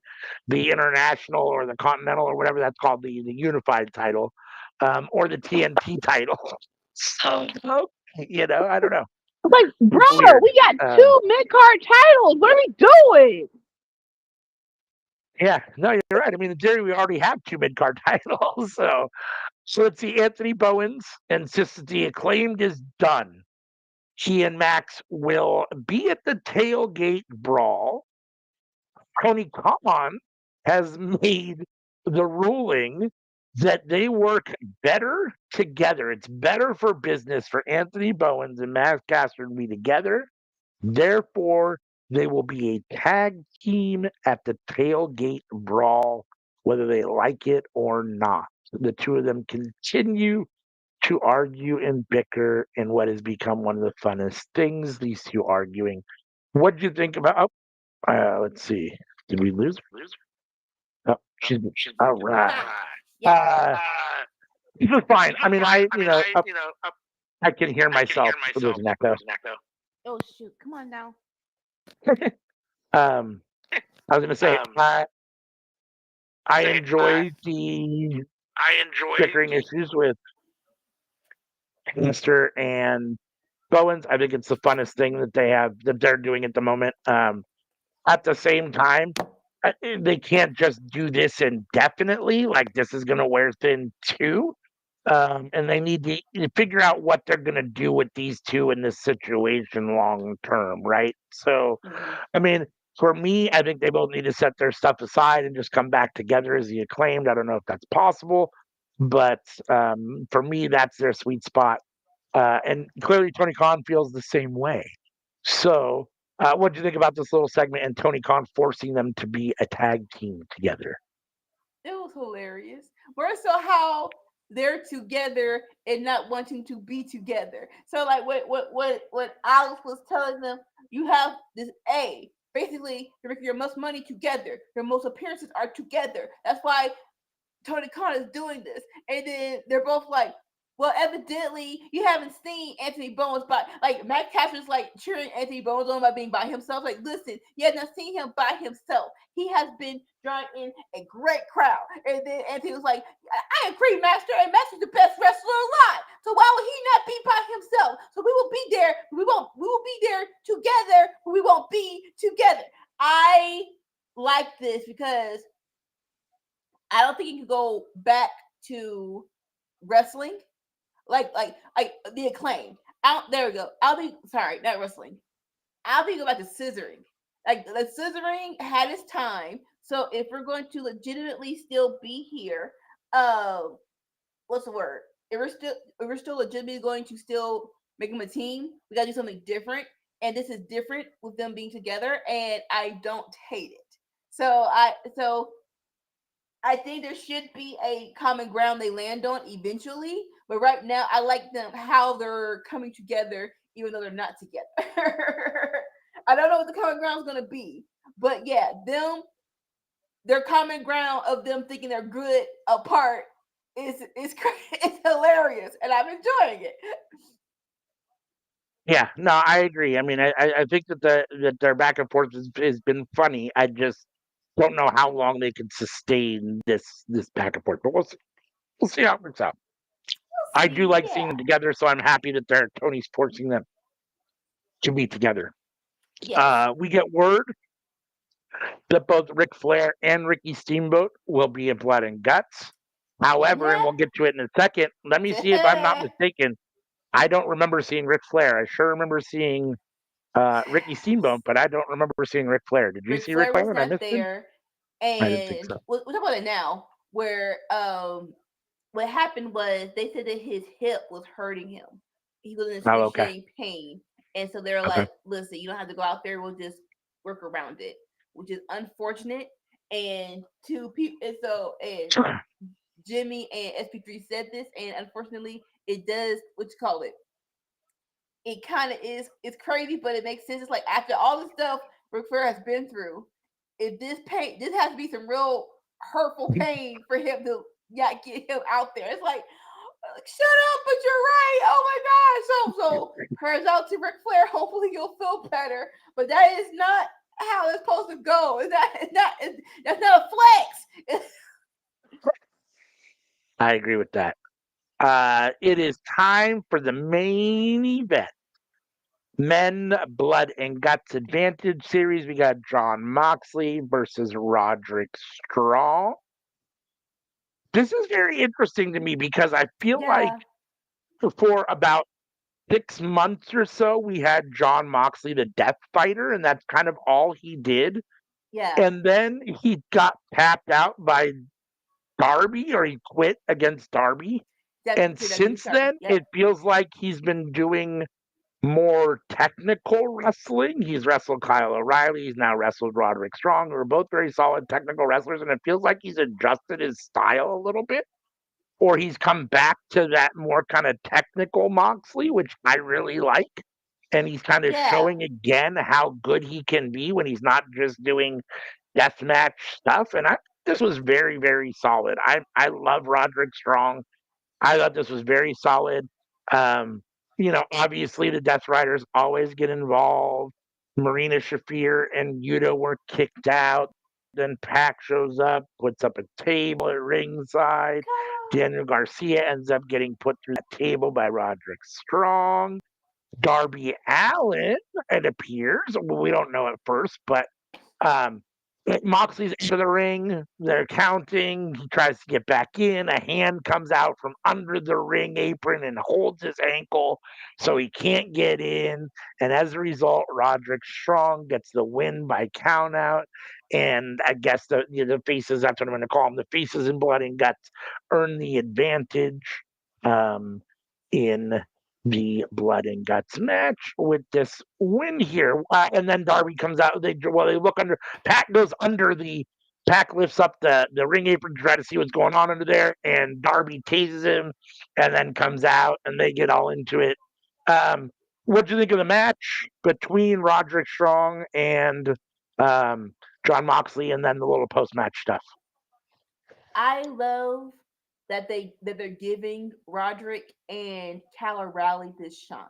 international or the continental or whatever that's called, the unified title, or the TNT title. So I don't know. I'm like, It's bro, weird. we got two mid card titles. What are we doing? Yeah, no, you're right. I mean, in theory, we already have two mid card titles. So let's see. Anthony Bowens insists that the acclaimed is done. He and Max will be at the tailgate brawl. Tony Khan has made the ruling that they work better together. It's better for business for Anthony Bowens and Max Caster to be together. Therefore, they will be a tag team at the tailgate brawl, whether they like it or not. The two of them continue to argue and bicker in what has become one of the funnest things, these two arguing. What do you think about? Let's see. Did we lose? Oh, she's all right. Yeah. Uh, this is fine. I mean, I can hear myself. There's an echo. Oh shoot! Come on now. Um, I was going to say, I enjoy the bickering issues with Mister and Bowens. I think it's the funnest thing that they're doing at the moment. At the same time, they can't just do this indefinitely. Like this is going to wear thin too. And they need to figure out what they're going to do with these two in this situation long term, right? So, I mean, for me, I think they both need to set their stuff aside and just come back together as the Acclaimed. I don't know if that's possible, but for me, that's their sweet spot. And clearly, Tony Khan feels the same way. So, what do you think about this little segment and Tony Khan forcing them to be a tag team together? It was hilarious. More so how they're together and not wanting to be together. So like what Alex was telling them, you have this A. Basically, you're making your most money together. Your most appearances are together. That's why Tony Khan is doing this. And then they're both like, well, evidently you haven't seen Anthony Bones by like Matt Casper's like cheering Anthony Bones on by being by himself. Like, listen, you have not seen him by himself. He has been drawing in a great crowd. And then Anthony was like, I agree, Master, and Master's the best wrestler alive. So why would he not be by himself? So we will be there. We will be there together, but we won't be together. I like this because I don't think you can go back to wrestling like the Acclaim. Out there we go. I'll be sorry, not wrestling. I'll be go back to scissoring. Like the scissoring had its time. So if we're going to legitimately still be here, what's the word? If we're still legitimately going to still make them a team, we gotta do something different. And this is different with them being together, and I don't hate it. So I think there should be a common ground they land on eventually. But right now, I like them how they're coming together, even though they're not together. I don't know what the common ground is going to be, but yeah, their common ground of them thinking they're good apart is it's hilarious, and I'm enjoying it. Yeah, no, I agree. I mean, I think that their back and forth has been funny. I just don't know how long they can sustain this back and forth, but we'll see how it works out. I We'll do see. like seeing them together, so I'm happy that Tony's forcing them to be together. Yes. We get word that both Ric Flair and Ricky Steamboat will be in Blood and Guts. However, and Yeah. we'll get to it in a second. Let me see if I'm not mistaken. I don't remember seeing Ric Flair. I sure remember seeing Ricky Steamboat, but I don't remember seeing Ric Flair. Did you Ric see Ric Flair Flair was and I not missed him? there, I didn't think and so. we'll talk about it now. Where what happened was they said that his hip was hurting him. He was in Oh, okay. excruciating pain, and so they're Okay. like, "Listen, you don't have to go out there. We'll just work around it," which is unfortunate. And two people, and Jimmy and SP3 said this, and unfortunately, it does. What you call it? It kind of is. It's crazy, but it makes sense. It's like after all the stuff Ric Flair has been through, if this has to be some real hurtful pain for him to get him out there. It's like, shut up, but you're right. Oh my gosh. So prayers out to Ric Flair. Hopefully you'll feel better. But that is not how it's supposed to go. That's not a flex. I agree with that. It is time for the main event. Men Blood and Guts Advantage Series. We got John Moxley versus Roderick Strong. This is very interesting to me because I feel like Yeah. for about 6 months or so, we had John Moxley, the Death Fighter, and that's kind of all he did. Yeah. And then he got tapped out by Darby, or he quit against Darby. And WWE. since Sorry. then, Yep. it feels like he's been doing more technical wrestling. He's wrestled Kyle O'Reilly. He's now wrestled Roderick Strong, who are both very solid technical wrestlers. And it feels like he's adjusted his style a little bit, or he's come back to that more kind of technical Moxley, which I really like. And he's kind of Yeah. showing again how good he can be when he's not just doing deathmatch stuff. And this was very, very solid. I love Roderick Strong. I thought this was very solid. Um, Obviously the Death Riders always get involved. Marina Shafir and Yuta were kicked out. Then Pac shows up, puts up a table at ringside. Daniel Garcia ends up getting put through that table by Roderick Strong. Darby Allin, it appears. Well, we don't know at first, but um, Moxley's into the ring. They're counting. He tries to get back in. A hand comes out from under the ring apron and holds his ankle, so he can't get in. And as a result, Roderick Strong gets the win by countout. And I guess the faces, that's what I'm going to call them, the faces in blood and guts earn the advantage um, in the blood and guts match with this win here. And then Darby comes out. They look under. Pac goes under the. Pac lifts up the ring apron to try to see what's going on under there, and Darby tases him, and then comes out, and they get all into it. What do you think of the match between Roderick Strong and um, John Moxley, and then the little post match stuff? I love that they're giving Roderick and Cal O'Reilly this shine.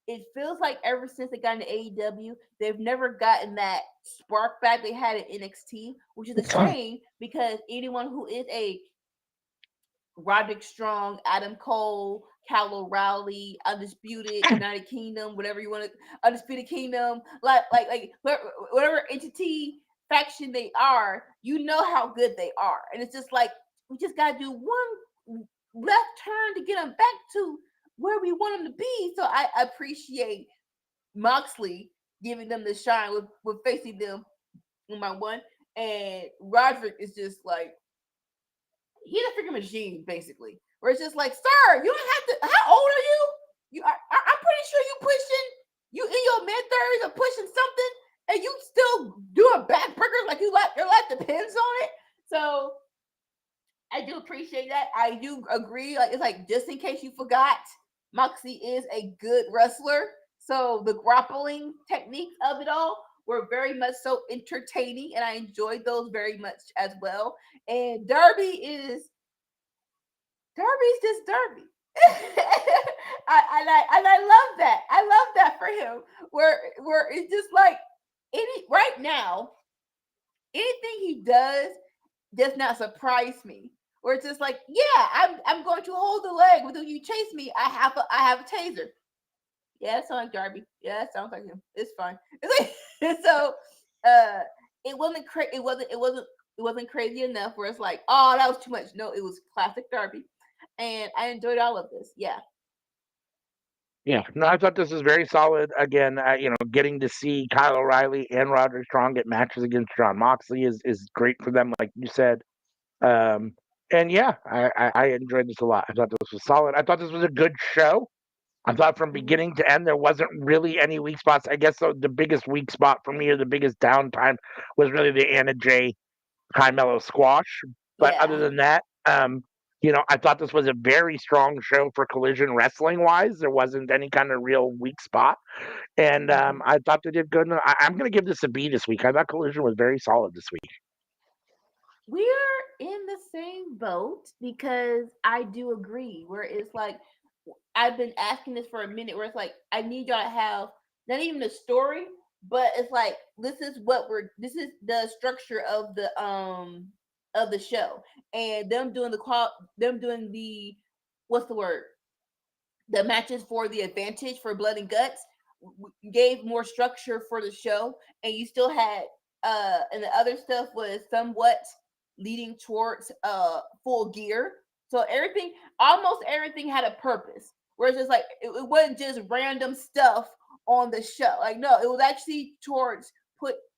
It feels like ever since they got into AEW, they've never gotten that spark back they had in NXT, which is a shame because anyone who is a Roderick Strong, Adam Cole, Cal O'Reilly, Undisputed, United Kingdom, whatever you want to, Undisputed Kingdom, like whatever entity faction they are, you know how good they are, and it's just like we just gotta do one left turn to get them back to where we want them to be. So I appreciate Moxley giving them the shine with facing them one by one, and Roderick is just like he's a freaking machine, basically. Where it's just like, sir, you don't have to. How old are you? I'm pretty sure you in your mid 30s or pushing something, and you still doing backbreakers like your life depends on it. So I do appreciate that. I do agree. Like it's like just in case you forgot, Moxie is a good wrestler. So the grappling techniques of it all were very much so entertaining, and I enjoyed those very much as well. And Darby's just Darby. I love that. I love that for him. Where it's just like right now, anything he does not surprise me. Where it's just like, yeah, I'm going to hold the leg. When you chase me, I have a taser. Yeah, that sounds like Darby. Yeah, that sounds like him. It's fine. It's like, so it wasn't crazy enough where it's like, oh, that was too much. No, it was classic Darby. And I enjoyed all of this. Yeah. Yeah, no, I thought this was very solid. Again, getting to see Kyle O'Reilly and Roderick Strong get matches against John Moxley is great for them, like you said. Um, and yeah, I enjoyed this a lot. I thought this was solid. I thought this was a good show. I thought from beginning to end there wasn't really any weak spots. I guess the biggest weak spot for me or the biggest downtime was really the Anna Jay Mellow squash. But other than that, I thought this was a very strong show for Collision wrestling wise. There wasn't any kind of real weak spot. And I thought they did good. I'm going to give this a B this week. I thought Collision was very solid this week. We're in the same boat because I do agree. Where it's like, I've been asking this for a minute where it's like, I need y'all to have not even a story, but it's like, this is the structure of the show, and them doing the what's the word, the matches for the advantage for blood and guts gave more structure for the show, and you still had and the other stuff was somewhat leading towards full gear. So almost everything had a purpose. Whereas it's like it wasn't just random stuff on the show. Like no, it was actually towards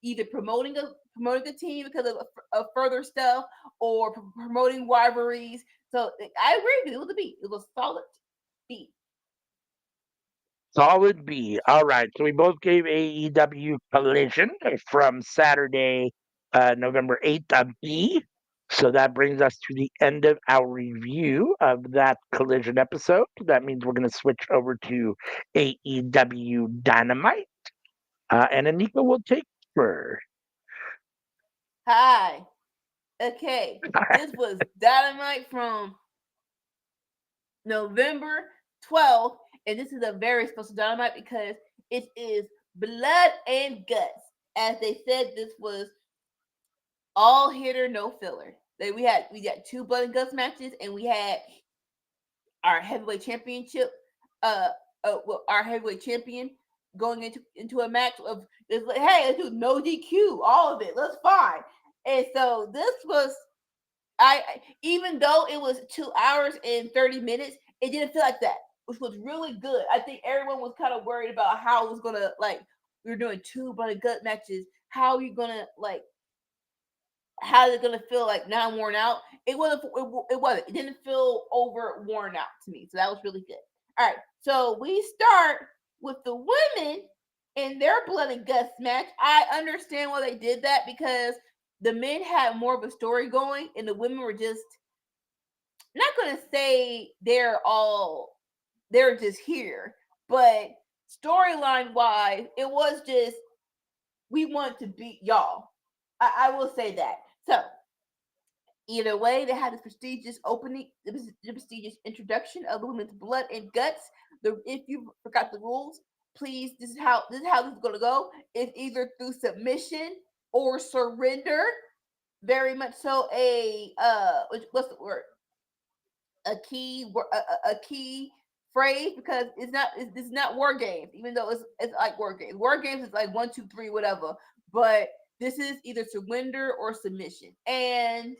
either promoting a team because of further stuff or promoting rivalries. So I agree. It was a beat. It was a solid beat. Solid B. All right. So we both gave AEW Collision from Saturday, November 8th, a B. So that brings us to the end of our review of that Collision episode. That means we're going to switch over to AEW Dynamite. And Anika will take first. Hi. Okay. This was Dynamite from November 12th. And this is a very special Dynamite because it is blood and guts. As they said, this was all hitter, no filler. We got two blood and guts matches, and we had our heavyweight championship, uh, well, our heavyweight champion going into a match of it's like, hey, let's do no DQ, all of it, let's fine. And so this was even though it was 2 hours and 30 minutes, it didn't feel like that, which was really good. I think everyone was kind of worried about how it was gonna like we were doing two blood and gut matches. How are you gonna like how is it gonna feel like now I'm worn out? It wasn't. It wasn't. It didn't feel over worn out to me. So that was really good. All right. So we start with the women in their blood and guts match. I understand why they did that because the men had more of a story going, and the women were just not gonna say they're just here, but storyline wise, it was just we want to beat y'all. I will say that. So either way, they had this prestigious opening, the prestigious introduction of the women's blood and guts. If you forgot the rules, please, this is how this is gonna go. It's either through submission or surrender. Very much so what's the word? A key phrase because this is not war games, even though it's like war games. War games is like 1, 2, 3, whatever. But this is either surrender or submission. And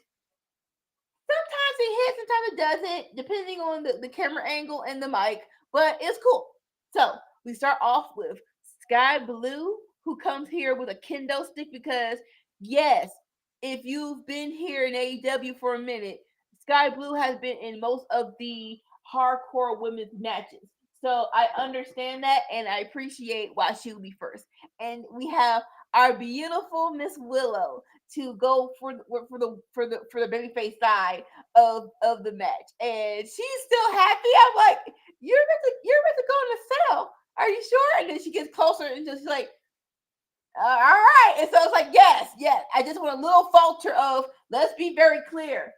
sometimes it hits, sometimes it doesn't, depending on the camera angle and the mic, but it's cool. So we start off with Sky Blue, who comes here with a kendo stick because, yes, if you've been here in AEW for a minute, Sky Blue has been in most of the hardcore women's matches. So I understand that and I appreciate why she would be first. And we have our beautiful Miss Willow to go for the babyface side of the match, and she's still happy. I'm like, you're meant to go in the cell. Are you sure? And then she gets closer and just like, all right. And so it's like, yes, yes. I just want a little falter of let's be very clear.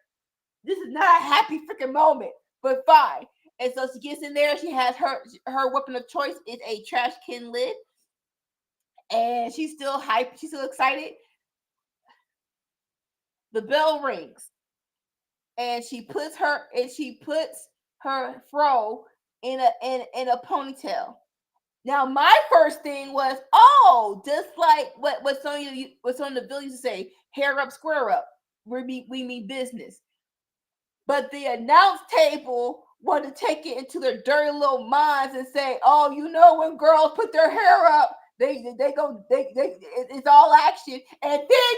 This is not a happy freaking moment, but fine. And so she gets in there. She has her weapon of choice is a trash can lid, and she's still hyped. She's still excited. The bell rings, and she puts her fro in a ponytail. Now my first thing was, oh, just like what Sonya Deville used to say, hair up, square up. We mean business. But the announce table wanted to take it into their dirty little minds and say, oh, when girls put their hair up, it's all action. And then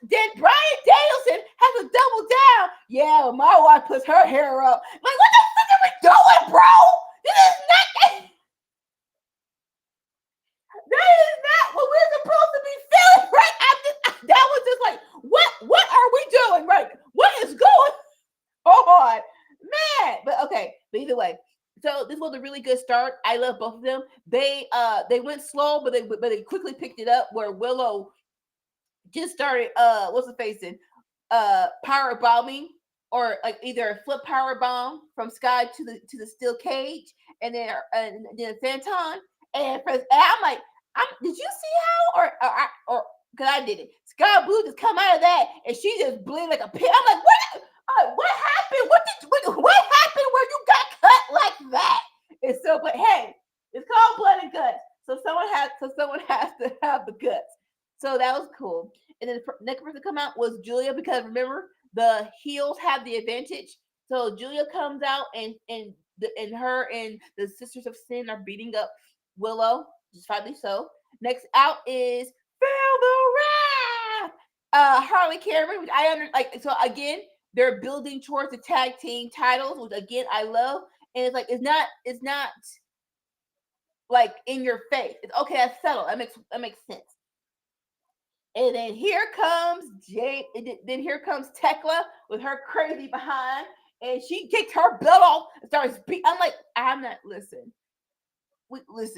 Brian Danielson has to double down. Yeah, my wife puts her hair up. Like, what the fuck are we doing, bro? This is not that is not what we're supposed to be feeling, right? That was just like, what are we doing, right? What is going on, man? But okay, but either way, so this was a really good start. I love both of them. They went slow, but they quickly picked it up. Where Willow just started what's the facing power bombing, or like either a flip power bomb from Sky to the steel cage, and then Phantom, and I'm like, did you see how or because I did it. Sky Blue just come out of that and she just bleed like a pig. I'm like, what happened? What happened where you got cut like that? And so, but hey, it's called blood and guts. So someone has to have the guts. So that was cool. And then the next person to come out was Julia, because remember, the heels have the advantage. So Julia comes out and her and the Sisters of Sin are beating up Willow, just finally so. Next out is Feel the Wrath. Harley Cameron, which so again, they're building towards the tag team titles, which again I love. And it's not like in your face. It's okay, that's settled. That makes sense. And then here comes Then here comes Tekla with her crazy behind, and she kicks her belt off and starts beat. I'm like, I'm not listen.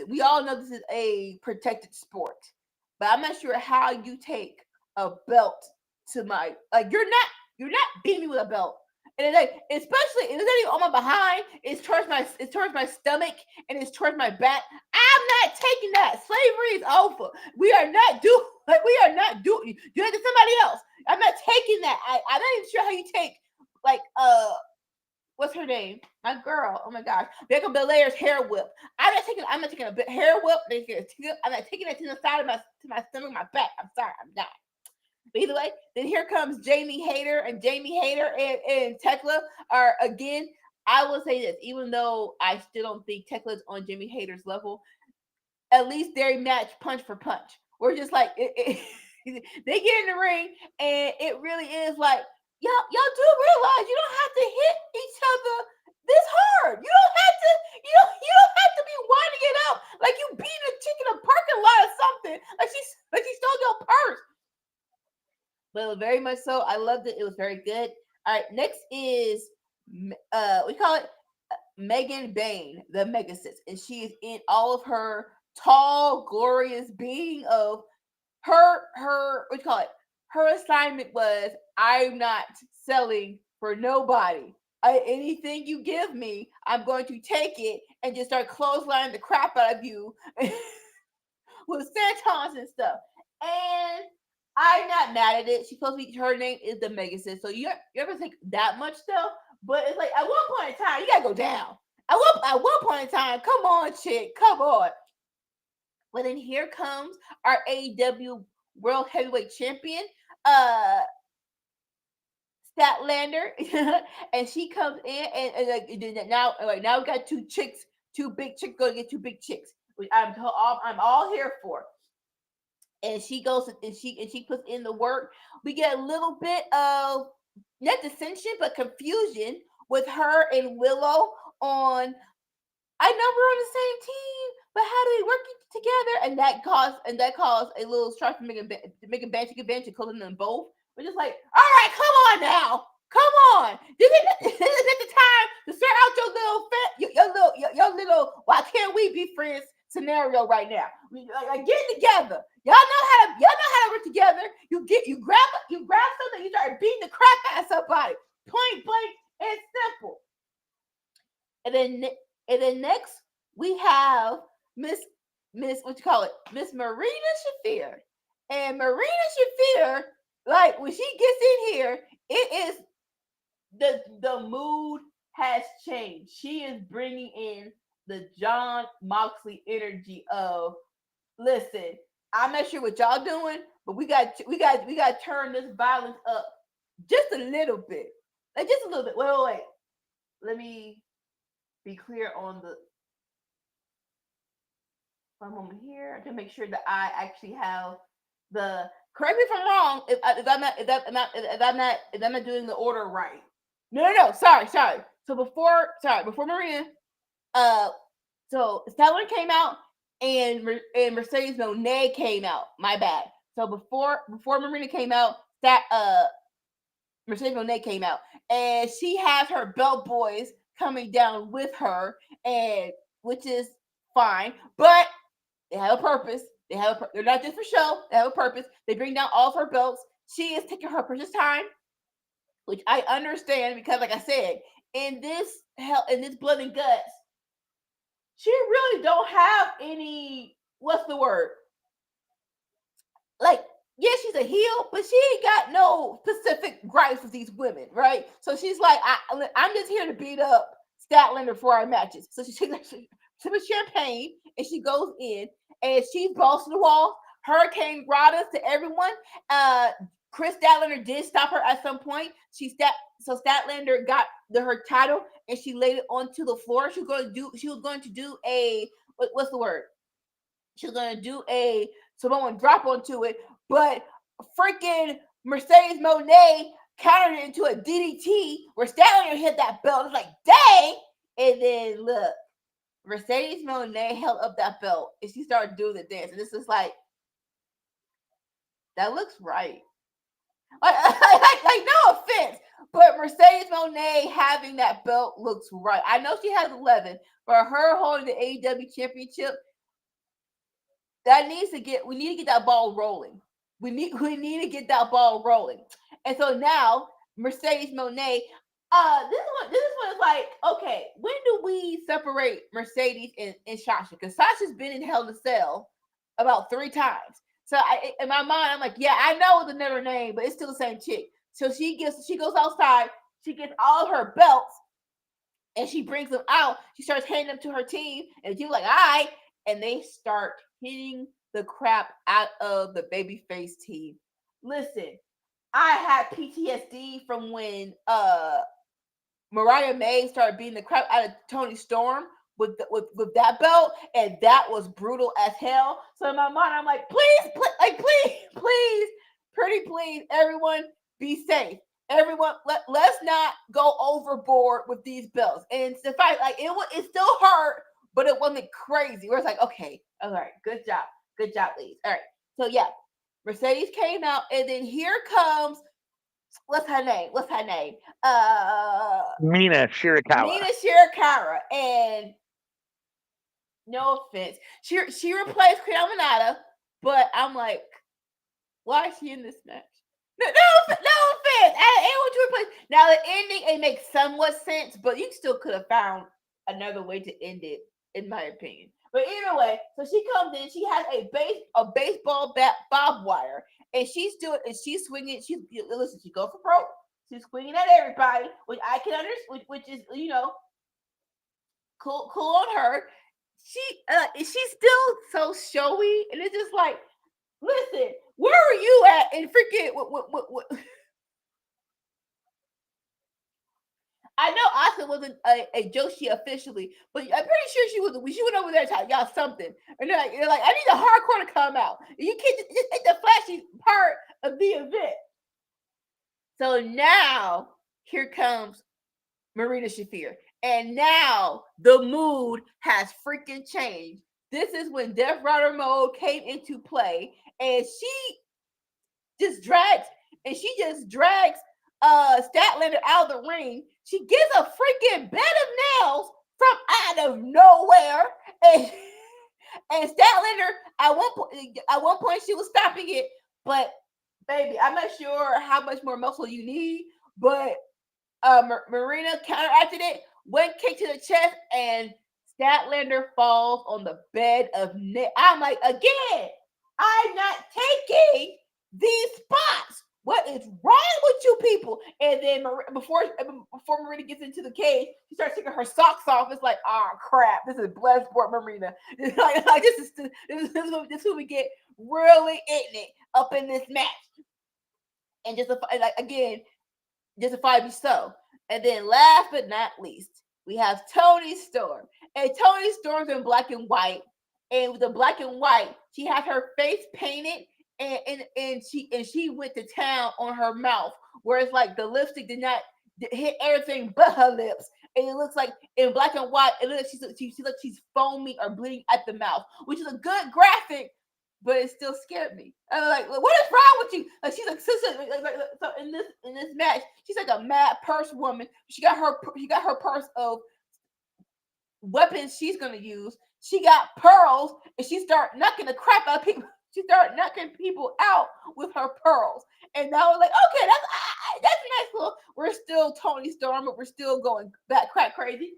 We all know this is a protected sport, but I'm not sure how you take a belt to my you're not beating me with a belt. And it's like, especially it's not even on my behind, it's towards my stomach and it's towards my back. I'm not taking that. Slavery is over. We are not doing do it to somebody else. I'm not taking that. I'm not even sure how you take like what's her name? My girl. Oh my gosh, Becca Belair's hair whip. I'm not taking a hair whip. I'm not taking it to the side of my stomach, my back. I'm sorry, I'm not. But either way, then here comes Jamie Hayter, and Tekla are again. I will say this, even though I still don't think Tekla's on Jamie Hayter's level, at least they match punch for punch. We're just like they get in the ring, and it really is like y'all do realize you don't have to hit each other this hard. You don't have to you don't have to be winding it up like you beat a chick in a parking lot or something. Like she stole your purse. But very much so. I loved it. It was very good. All right, next is we call it Megan Bain, the Megasis, and she is in all of her tall, glorious being of her what you call it. Her assignment was, I'm not selling for nobody. Anything you give me, I'm going to take it and just start clotheslining the crap out of you with santons and stuff. And I'm not mad at it. She's supposed to be, her name is the Megasis. So you ever think that much stuff? But it's like at one point in time, you gotta go down. At one point in time, come on, chick, come on. But then here comes our AEW World Heavyweight Champion, Statlander, and she comes in and now we got two big chicks going to get two big chicks, which I'm all here for. And she goes and she puts in the work. We get a little bit of not dissension but confusion with her and Willow on. I know we're on the same team, but how do we work together? And that caused a little strife to make a banshee calling them both. We're just like, all right, come on now, come on. This is the time to start out your little why can't we be friends scenario right now. Like, get together. Y'all know how to work together. You grab something, you start beating the crap out of somebody. Point blank and simple. And then next we have Miss what you call it, Miss Marina Shafir. And Marina Shafir, like when she gets in here, it is the mood has changed. She is bringing in the John Moxley energy of, listen, I'm not sure what y'all doing, but we got to turn this violence up just a little bit, like just a little bit. Wait. Let me be clear on the one moment here to make sure that I actually have the. Correct me if I'm wrong. If I'm not doing the order right. No. Sorry. So before Marina, so Stellar came out and Mercedes Moné came out. My bad. So before Marina came out, Mercedes Moné came out, and she has her belt boys coming down with her, and which is fine, but they have a purpose. They're not just for show. They have a purpose. They bring down all of her belts. She is taking her precious time, which I understand because, like I said, in this blood and guts, she really don't have any. What's the word? Like, yeah, she's a heel, but she ain't got no specific gripes with these women, right? So she's like, I'm just here to beat up Statlander for our matches. So she takes some champagne and she goes in and she's balls to the wall. Hurricane Gradas to everyone. Chris Statlander did stop her at some point. So Statlander got her title and she laid it onto the floor. She was going to do a what's the word? She was going to do a Samoan drop onto it, but freaking Mercedes Moné countered it into a DDT where Statlander hit that belt. It's like, dang! And then look, Mercedes Moné held up that belt and she started doing the dance. And this is like, that looks right. Like no offense, but Mercedes Moné having that belt looks right. I know she has 11, but her holding the AEW championship, we need to get that ball rolling. We need to get that ball rolling. And so now Mercedes Moné, This one is like, okay, when do we separate Mercedes and Sasha? Because Sasha's been in Hell in a Cell about 3 times. So in my mind, I'm like, yeah, I know it's another name, but it's still the same chick. So she goes outside, she gets all her belts, and she brings them out. She starts handing them to her team, and she's like, all right, and they start hitting the crap out of the babyface team. Listen, I had PTSD from when Mariah May started beating the crap out of Tony Storm with that belt, and that was brutal as hell. So in my mind, I'm like, please, pretty please, everyone be safe. Everyone, let's not go overboard with these belts. And the fact, like, it still hurt, but it wasn't crazy. Where it's like, okay, all right, good job, ladies. All right, so yeah, Mercedes came out, and then here comes what's her name? Mina Shirakawa. Mina Shirakawa. And no offense, she replaced Kriyamanata, but I'm like, why is she in this match? No offense. I want to replace. Now the ending, it makes somewhat sense, but you still could have found another way to end it, in my opinion. But either way, so she comes in. She has a baseball bat barbed wire, and she's swinging. She goes for broke. She's swinging at everybody, which I can understand, which is cool on her. She's still so showy, and it's just like, listen, where are you at? And freaking what? I know Asuka wasn't a Joshi officially, but I'm pretty sure she was. She went over there to y'all something, and they're like, I need the hardcore to come out. You can't just it's the flashy part of the event. So now here comes Marina Shafir, and now the mood has freaking changed. This is when Death Rider mode came into play, and she just drags Statlander out of the ring. She gets a freaking bed of nails from out of nowhere, and Statlander at one point she was stopping it, but baby, I'm not sure how much more muscle you need, but Marina counteracted it, went kick to the chest, and Statlander falls on the bed of nails. I'm like, again, I'm not taking these spots. What is wrong with you people? And then before Marina gets into the cage, she starts taking her socks off. It's like, oh crap, this is Bloodsport Marina. This is who we get really in it up in this match. And justifiably so. And then last but not least, we have Toni Storm. And Toni Storm's in black and white. And with the black and white, she had her face painted, and she went to town on her mouth, where it's like the lipstick did not hit everything but her lips. And it looks like in black and white, it looks like she's foaming or bleeding at the mouth, which is a good graphic, but it still scared me. I'm like, what is wrong with you? Like, she's like, so in this match, she's like a mad purse woman. She got her purse of weapons she's gonna use. She got pearls, and she started knocking the crap out of people. She started knocking people out with her pearls, and I was like, okay, that's a nice little. We're still Toni Storm, but we're still going back crack crazy.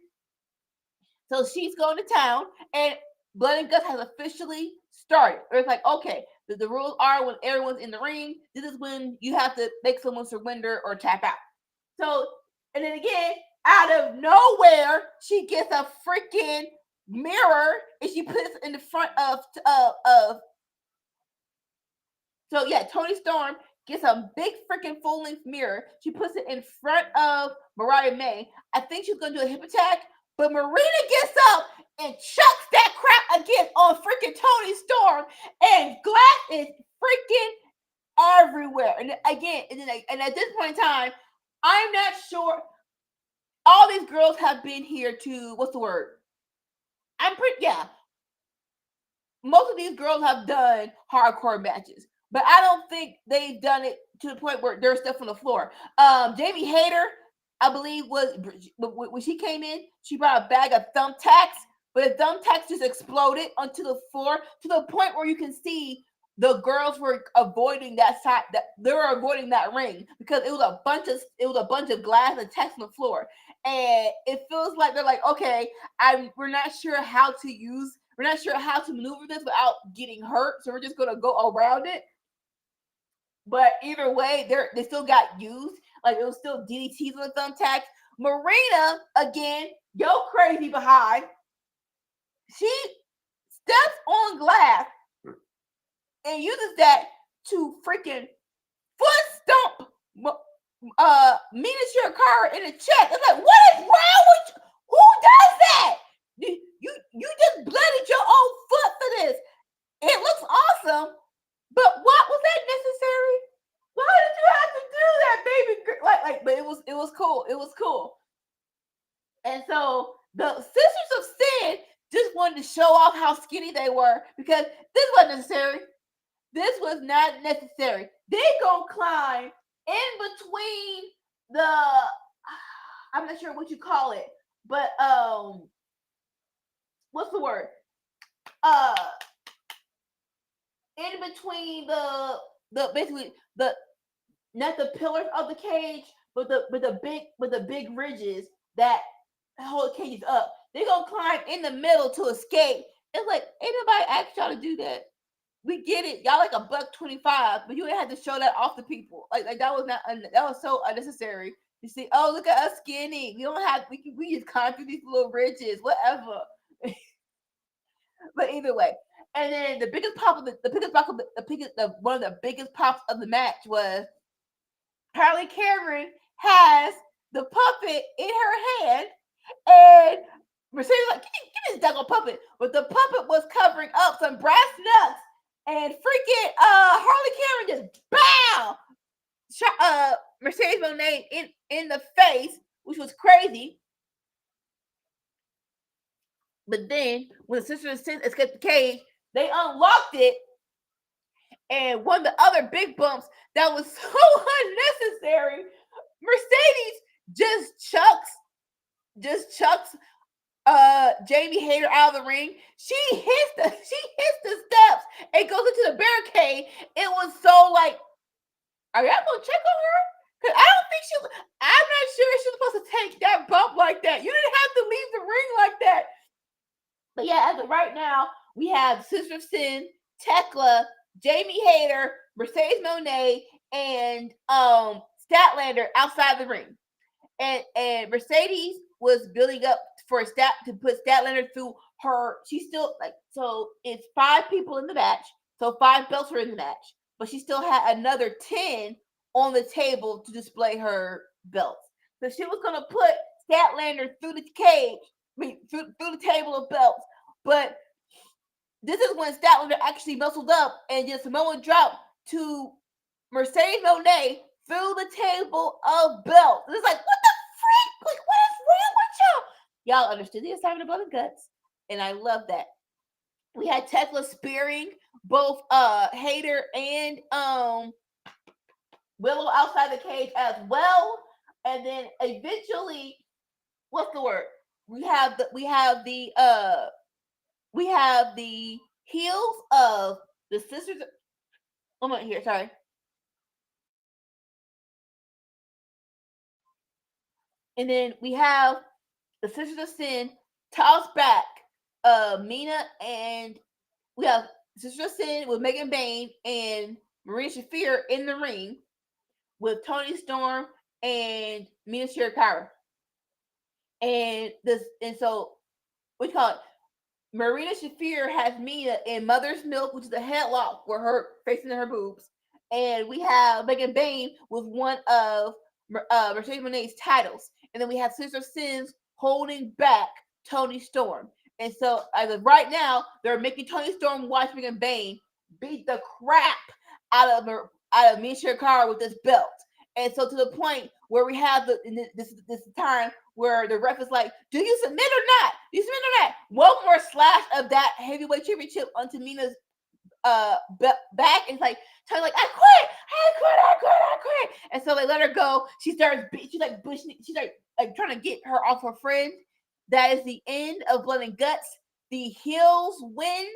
So she's going to town, and Blood and Guts has officially started. It's like, okay, the rules are when everyone's in the ring, this is when you have to make someone surrender or tap out. So, and then again, out of nowhere, she gets a freaking mirror, and she puts it in the front of. So yeah, Toni Storm gets a big freaking full-length mirror. She puts it in front of Mariah May. I think she's gonna do a hip attack, but Marina gets up and chucks that crap again on freaking Toni Storm, and glass is freaking everywhere. And again, and at this point in time, I'm not sure. All these girls have been here to what's the word? Most of these girls have done hardcore matches, but I don't think they've done it to the point where there's stuff on the floor. Jamie Hayter, I believe, was when she came in, she brought a bag of thumbtacks, but the thumbtacks just exploded onto the floor to the point where you can see the girls were avoiding that side, that they were avoiding that ring because it was a bunch of glass attached on the floor, and it feels like they're like, okay, we're not sure how to maneuver this without getting hurt, so we're just gonna go around it. But either way, they still got used. Like, it was still DDTs on the thumbtacks. Marina, again, yo crazy behind. She steps on glass and uses that to freaking foot stomp Mina Shirakawa in the chest. It's like, what is wrong with you? Who does that? You just blooded your own foot for this. It looks awesome, but what was that necessary? Why did you have to do that, baby? But it was cool. It was cool. And so the Sisters of Sin just wanted to show off how skinny they were because this wasn't necessary. This was not necessary. They gonna climb in between the, I'm not sure what you call it, but what's the word? In between the basically the, not the pillars of the cage, but the big ridges that hold the cages up. They gonna climb in the middle to escape. It's like, ain't nobody asked y'all to do that. We get it, y'all like $1.25, but you ain't had to show that off to people. Like that was not that was so unnecessary. You see, oh, look at us skinny. We don't have we just climb through these little ridges, whatever. But either way, and then the biggest pop of one of the biggest pops of the match was Harley Cameron has the puppet in her hand, and Mercedes was like, give me this daggone puppet. But the puppet was covering up some brass nuts, and freaking Harley Cameron just bow shot Mercedes Moné in the face, which was crazy. But then when the Sisters of Sin escaped the cage, they unlocked it, and one of the other big bumps that was so unnecessary, Mercedes just chucks Jamie Hayter out of the ring. She hits the steps and goes into the barricade. It was so like, are y'all gonna check on her? Because I'm not sure she was supposed to take that bump like that. You didn't have to leave the ring like that. But yeah, as of right now, we have Sister of Sin, Tekla, Jamie Hayter, Mercedes Moné, and Statlander outside the ring. And Mercedes was building up for to put Statlander through her. She's still like, so it's 5 people in the match. So 5 belts are in the match. But she still had another 10 on the table to display her belts. So she was gonna put Statlander through the cage, through the table of belts. But this is when Statlander actually muscled up and just Samoa drop to Mercedes Moné through the table of belts. It's like, what the freak? Like, what is wrong with y'all? Y'all understood the assignment of blood and guts, and I love that. We had Tekla spearing both Hayter and Willow outside the cage as well, and then eventually, what's the word? We have the heels of the Sisters. One minute here, sorry. And then we have the Sisters of Sin toss back Mina, and we have Sisters of Sin with Megan Bayne and Marina Shafir in the ring with Toni Storm and Mina Shirakawa. And so what you call it? Marina Shafir has Mina in Mother's Milk, which is a headlock where her facing her boobs. And we have Megan Bayne with one of Mercedes Moné's titles. And then we have Sister of Sins holding back Toni Storm. And so as of right now, they're making Toni Storm watch Megan Bayne beat the crap out of Mina Shirakawa with this belt. And so to the point where we have this time where the ref is like, do you submit or not? Do you submit or not? One more slash of that heavyweight championship onto Mina's back. And it's like, Tony's like, I quit. And so they let her go. She's like trying to get her off her friend. That is the end of Blood and Guts. The heels win.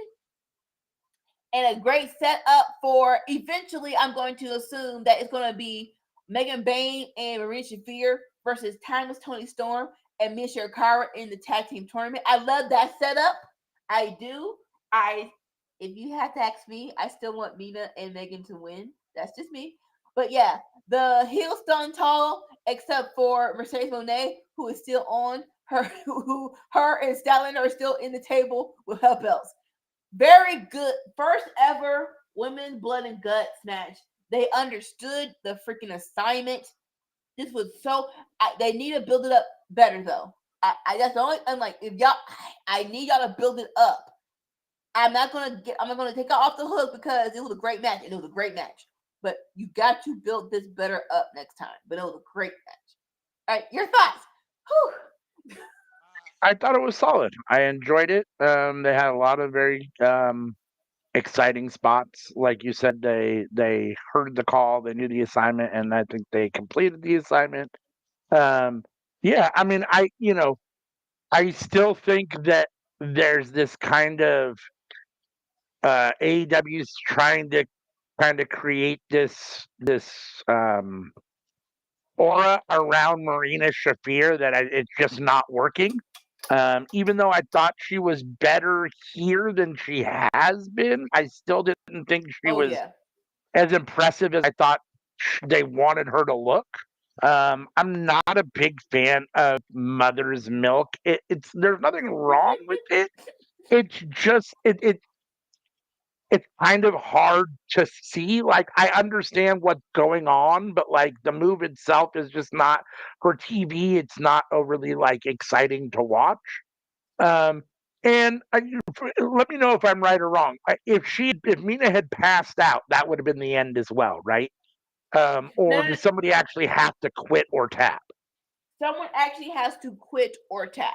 and a great setup for eventually. I'm going to assume that it's going to be Megan Bain and Marina Shafir versus Timeless Tony Storm and Mia Shirakawa in the tag team tournament. I love that setup. I do. I If you had to ask me, I still want Mina and Megan to win. That's just me. But yeah, the heel stun tall, except for Mercedes Monet, who is still on her, who her and Stalin are still in the table with her belts. Very good. First ever women's blood and guts match. They understood the freaking assignment. This was they need to build it up better though. That's the only. I'm like, if y'all, I need y'all to build it up. I'm not gonna take it off the hook because it was a great match and it was a great match. But you got to build this better up next time. But it was a great match. All right, your thoughts? Whew. I thought it was solid. I enjoyed it. They had a lot of very exciting spots. Like you said, they heard the call, they knew the assignment, and I think they completed the assignment. Um, yeah, I mean, I still think that there's this kind of AEW's trying to kind of create this aura around Marina Shafir that it's just not working. Even though I thought she was better here than she has been, I still didn't think she Oh was yeah. as impressive as I thought they wanted her to look. I'm not a big fan of Mother's Milk. It's there's nothing wrong with it. It's just it's kind of hard to see. Like I understand what's going on, but like the move itself is just not for TV. It's not overly like exciting to watch. Um, and let me know if I'm right or wrong. If Mina had passed out, that would have been the end as well, right? Or No, no, does somebody actually have to quit or tap? someone actually has to quit or tap.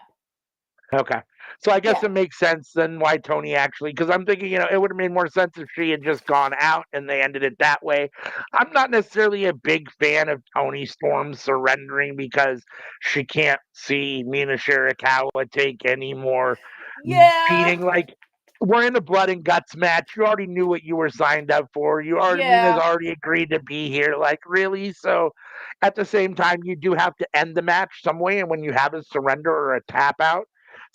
Okay. So I guess Yeah. it makes sense then why Tony actually, because I'm thinking, it would have made more sense if she had just gone out and they ended it that way. I'm not necessarily a big fan of Tony Storm surrendering because she can't see Mina Shirakawa take any more Yeah. beating. Like, we're in a blood and guts match. You already knew what you were signed up for. Mina's Yeah. already agreed to be here. Like, really? So at the same time, you do have to end the match some way. And when you have a surrender or a tap out,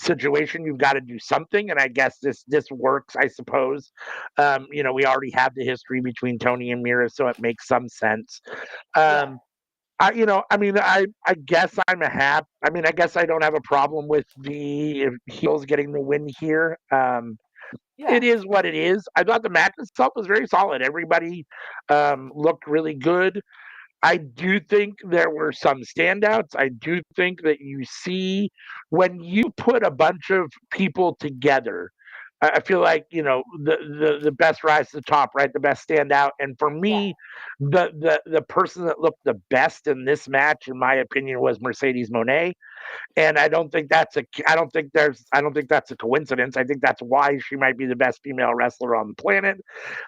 situation you've got to do something, and I guess this works, I suppose. We already have the history between Tony and Mira, so it makes some sense. Yeah. I guess I guess I don't have a problem with the heels getting the win here. It Yeah. is what it is. I thought the match itself was very solid. Everybody looked really good. I do think there were some standouts. I do think that you see when you put a bunch of people together, I feel like the best rise to the top, right? The best standout, and for Yeah. me, the person that looked the best in this match, in my opinion, was Mercedes Monet. And I don't think that's a coincidence. I think that's why she might be the best female wrestler on the planet.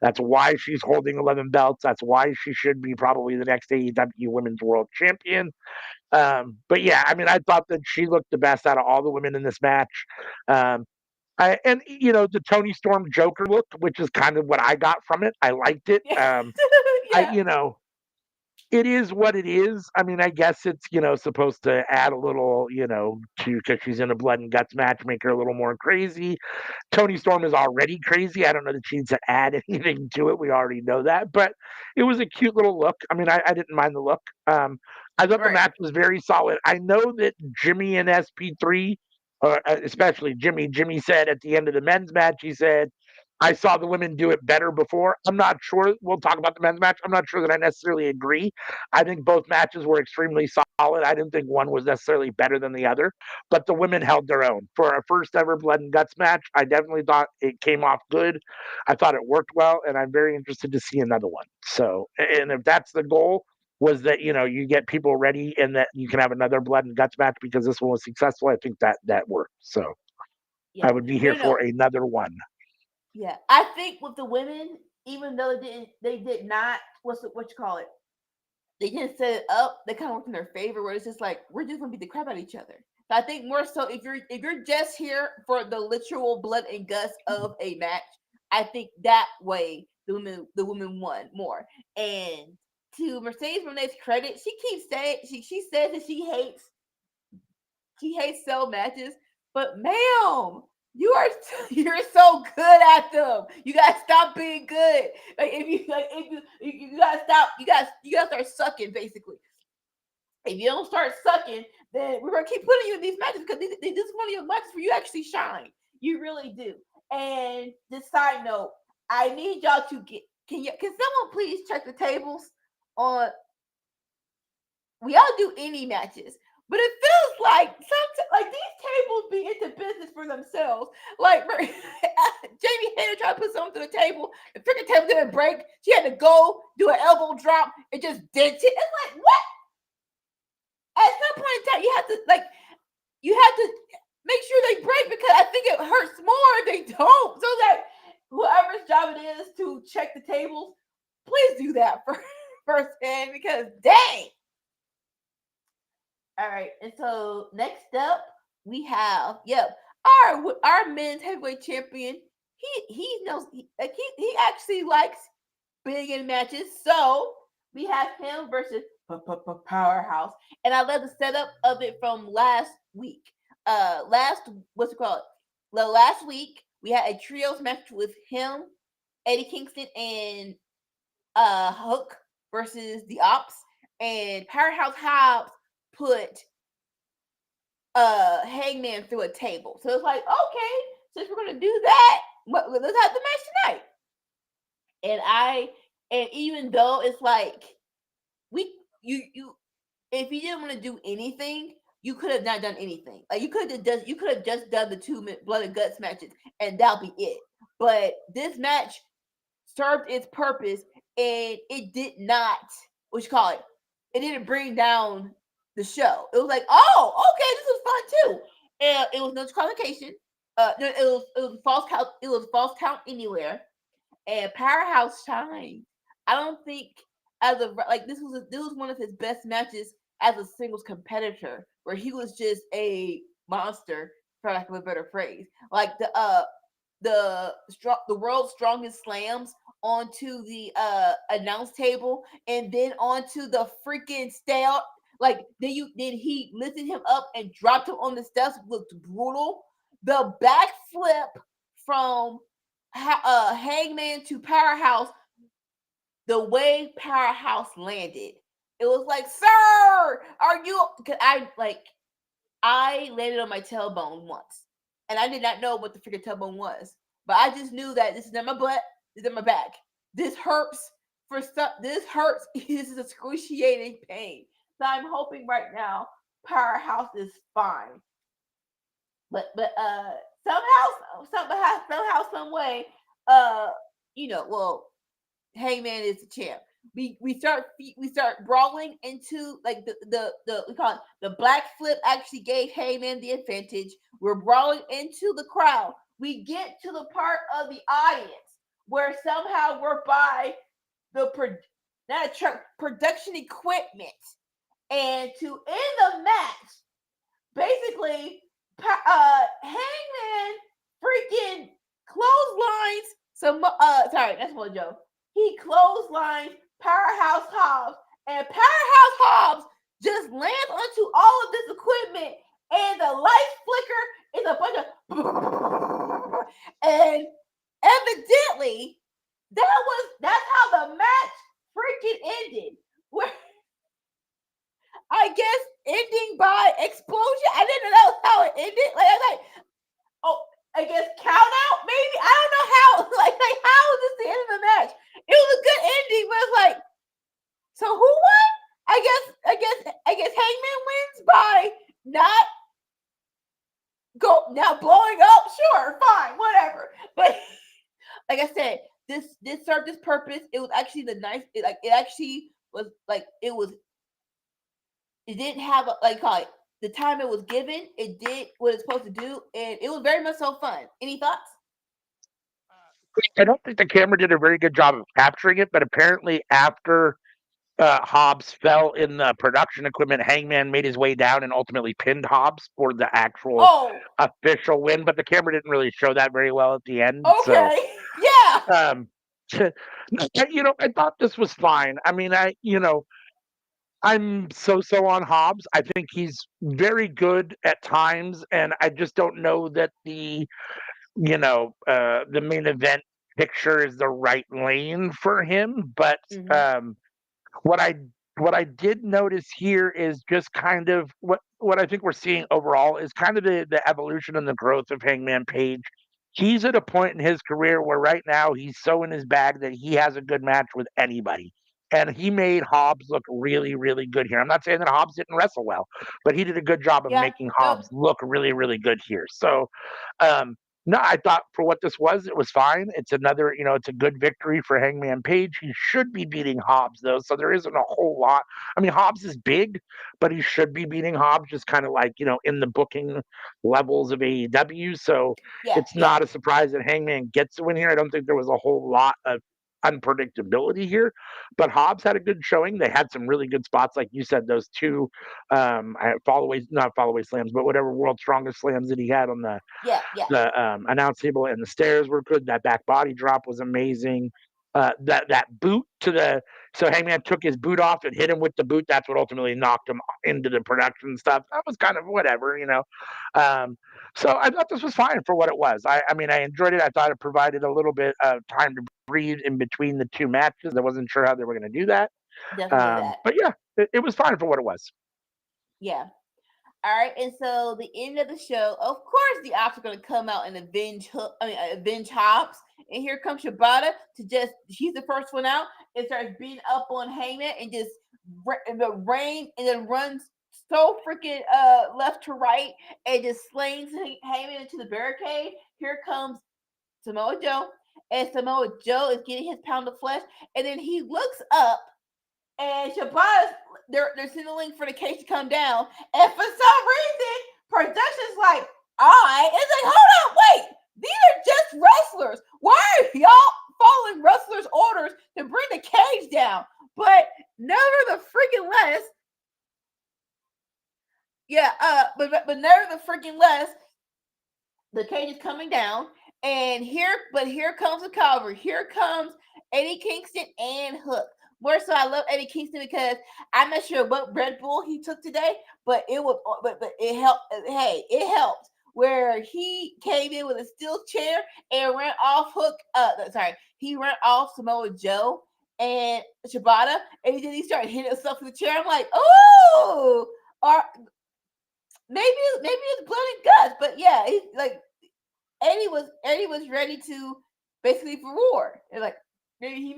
That's why she's holding 11 belts. That's why she should be probably the next AEW Women's World Champion. But yeah, I mean, I thought that she looked the best out of all the women in this match. Um, the Tony Storm Joker look, which is kind of what I got from it. I liked it. I Yeah. you know it is what it is. I mean, I guess it's, supposed to add a little, to because she's in a blood and guts match, make her a little more crazy. Tony Storm is already crazy. I don't know that she needs to add anything to it. We already know that, but it was a cute little look. I mean, I didn't mind the look. I thought the Right. match was very solid. I know that Jimmy and SP3, especially Jimmy said at the end of the men's match, he said, I saw the women do it better before. I'm not sure. We'll talk about the men's match. I'm not sure that I necessarily agree. I think both matches were extremely solid. I didn't think one was necessarily better than the other, but the women held their own. For a first ever blood and guts match, I definitely thought it came off good. I thought it worked well, and I'm very interested to see another one. So, and if that's the goal, was that you get people ready and that you can have another blood and guts match because this one was successful, I think that worked. So I Yeah. would be No, here no. for another one. Yeah. I think with the women, even though they did not, what you call it? They didn't set it up. They kind of worked in their favor, where it's just like we're just gonna beat the crap out of each other. So I think more so if you're just here for the literal blood and guts of a match, I think that way the women won more. And to Mercedes Monet's credit, she keeps saying she says that she hates cell matches, but ma'am, you're so good at them. You gotta stop being good. If you gotta stop, you gotta start sucking basically. If you don't start sucking, then we're gonna keep putting you in these matches because this is one of your matches where you actually shine. You really do. And this side note, I need y'all to can someone please check the tables on we all do any matches, but it feels like sometimes like these tables be into business for themselves. Like Jamie Hayter tried to put something to the table, the freaking table didn't break. She had to go do an elbow drop and just did it. It's like what? At some point in time, you have to make sure they break because I think it hurts more if they don't. So that whoever's job it is to check the tables, please do that firsthand because dang. All right, and so next up we have our men's heavyweight champion. He knows he actually likes being in matches, so we have him versus Powerhouse, and I love the setup of it from last week. What's it called? The last week we had a trios match with him, Eddie Kingston, and Hook versus the Ops, and Powerhouse Hobbs put Hangman through a table. So it's like, okay, since we're gonna do that, let's have the match tonight. And even though it's like you if you didn't want to do anything, you could have not done anything. Like you could have just done the 2 blood and guts matches and that'll be it. But this match served its purpose and it did not it didn't bring down the show. It was like, oh, okay, this was fun too. And it was no disqualification. It was false count. It was false count anywhere. And Powerhouse shined. I don't think this was one of his best matches as a singles competitor, where he was just a monster, for lack of a better phrase. Like the world's strongest slams onto the announce table, and then onto the freaking stale. Like then he lifted him up and dropped him on the steps. Looked brutal. The backflip from Hangman to Powerhouse, the way Powerhouse landed, it was like, sir, are you? Cause I landed on my tailbone once, and I did not know what the freaking tailbone was, but I just knew that this is in my butt, this is in my back. This hurts for stuff. This hurts. This is excruciating pain. So I'm hoping right now Powerhouse is fine. But somehow, some way, Hangman is the champ. We start brawling into like the we call it the black flip actually gave Heyman the advantage. We're brawling into the crowd. We get to the part of the audience where somehow we're by the production equipment, and to end the match, basically, Hangman freaking clotheslines some. Sorry, that's one joke. He clotheslines Powerhouse Hobbs, and Powerhouse Hobbs just lands onto all of this equipment, and the light flicker is a bunch of, and evidently that's how the match freaking ended. Where I guess ending by explosion. I didn't know how it ended. I guess count out maybe. I don't know how. Like how is this the end of the match? It was a good ending, but it's like, so who won? I guess Hangman wins by not blowing up. Sure, fine, whatever. But like I said, this served its purpose. It was actually it didn't have the time it was given. It did what it's supposed to do, and it was very much so fun. Any thoughts? I don't think the camera did a very good job of capturing it, but apparently after Hobbs fell in the production equipment, Hangman made his way down and ultimately pinned Hobbs for the actual official win. But the camera didn't really show that very well at the end. Okay. So Yeah. Um, I thought this was fine. I mean, I'm so on Hobbs. I think he's very good at times, and I just don't know that the main event picture is the right lane for him. But Hmm. um, what I what I did notice here is just kind of what I think we're seeing overall is kind of the evolution and the growth of Hangman Page. He's at a point in his career where right now he's so in his bag that he has a good match with anybody. And he made Hobbs look really, really good here. I'm not saying that Hobbs didn't wrestle well, but he did a good job of Yeah. making Nope. Hobbs look really, really good here. So, um, no, I thought for what this was, it was fine. It's another, it's a good victory for Hangman Page. He should be beating Hobbs though, so there isn't a whole lot. I mean, Hobbs is big, but he should be beating Hobbs, just kind of like in the booking levels of AEW. So Yeah. it's Yeah. not a surprise that Hangman gets the win here. I don't think there was a whole lot of unpredictability here, but Hobbs had a good showing. They had some really good spots, like you said, those two followaways, not follow slams, but whatever world strongest slams that he had on the Yeah. Yeah. announce table, and the stairs were good. That back body drop was amazing. That boot to the so Hangman took his boot off and hit him with the boot. That's what ultimately knocked him into the production stuff. That was kind of whatever. So I thought this was fine for what it was. I mean, I enjoyed it. I thought it provided a little bit of time to breathe in between the two matches. I wasn't sure how they were going to do that. Definitely did that. But yeah, it was fine for what it was. Yeah. All right, and so the end of the show, of course, the ops are going to come out and avenge Hobbs. And here comes Shibata to she's the first one out and starts beating up on Heyman and just rain and then runs so freaking left to right and just slings Heyman into the barricade. Here comes Samoa Joe, and Samoa Joe is getting his pound of flesh, and then he looks up and Shabazz, they're signaling for the case to come down. And for some reason, production's like, all right. It's like, hold on, wait. These are just wrestlers. Why are y'all following wrestlers' orders to bring the cage down? But never the freaking less. Yeah, but never the freaking less. The cage is coming down. And here comes the cavalry. Here comes Eddie Kingston and Hook. More so, I love Eddie Kingston because I'm not sure what Red Bull he took today, but but it helped. Hey, it helped. Where he came in with a steel chair and ran off Hook. He ran off Samoa Joe and Shibata, and then he started hitting himself with the chair. I'm like, oh, or maybe it's blood and guts, but yeah, he's like Eddie was ready to basically for war. And like maybe he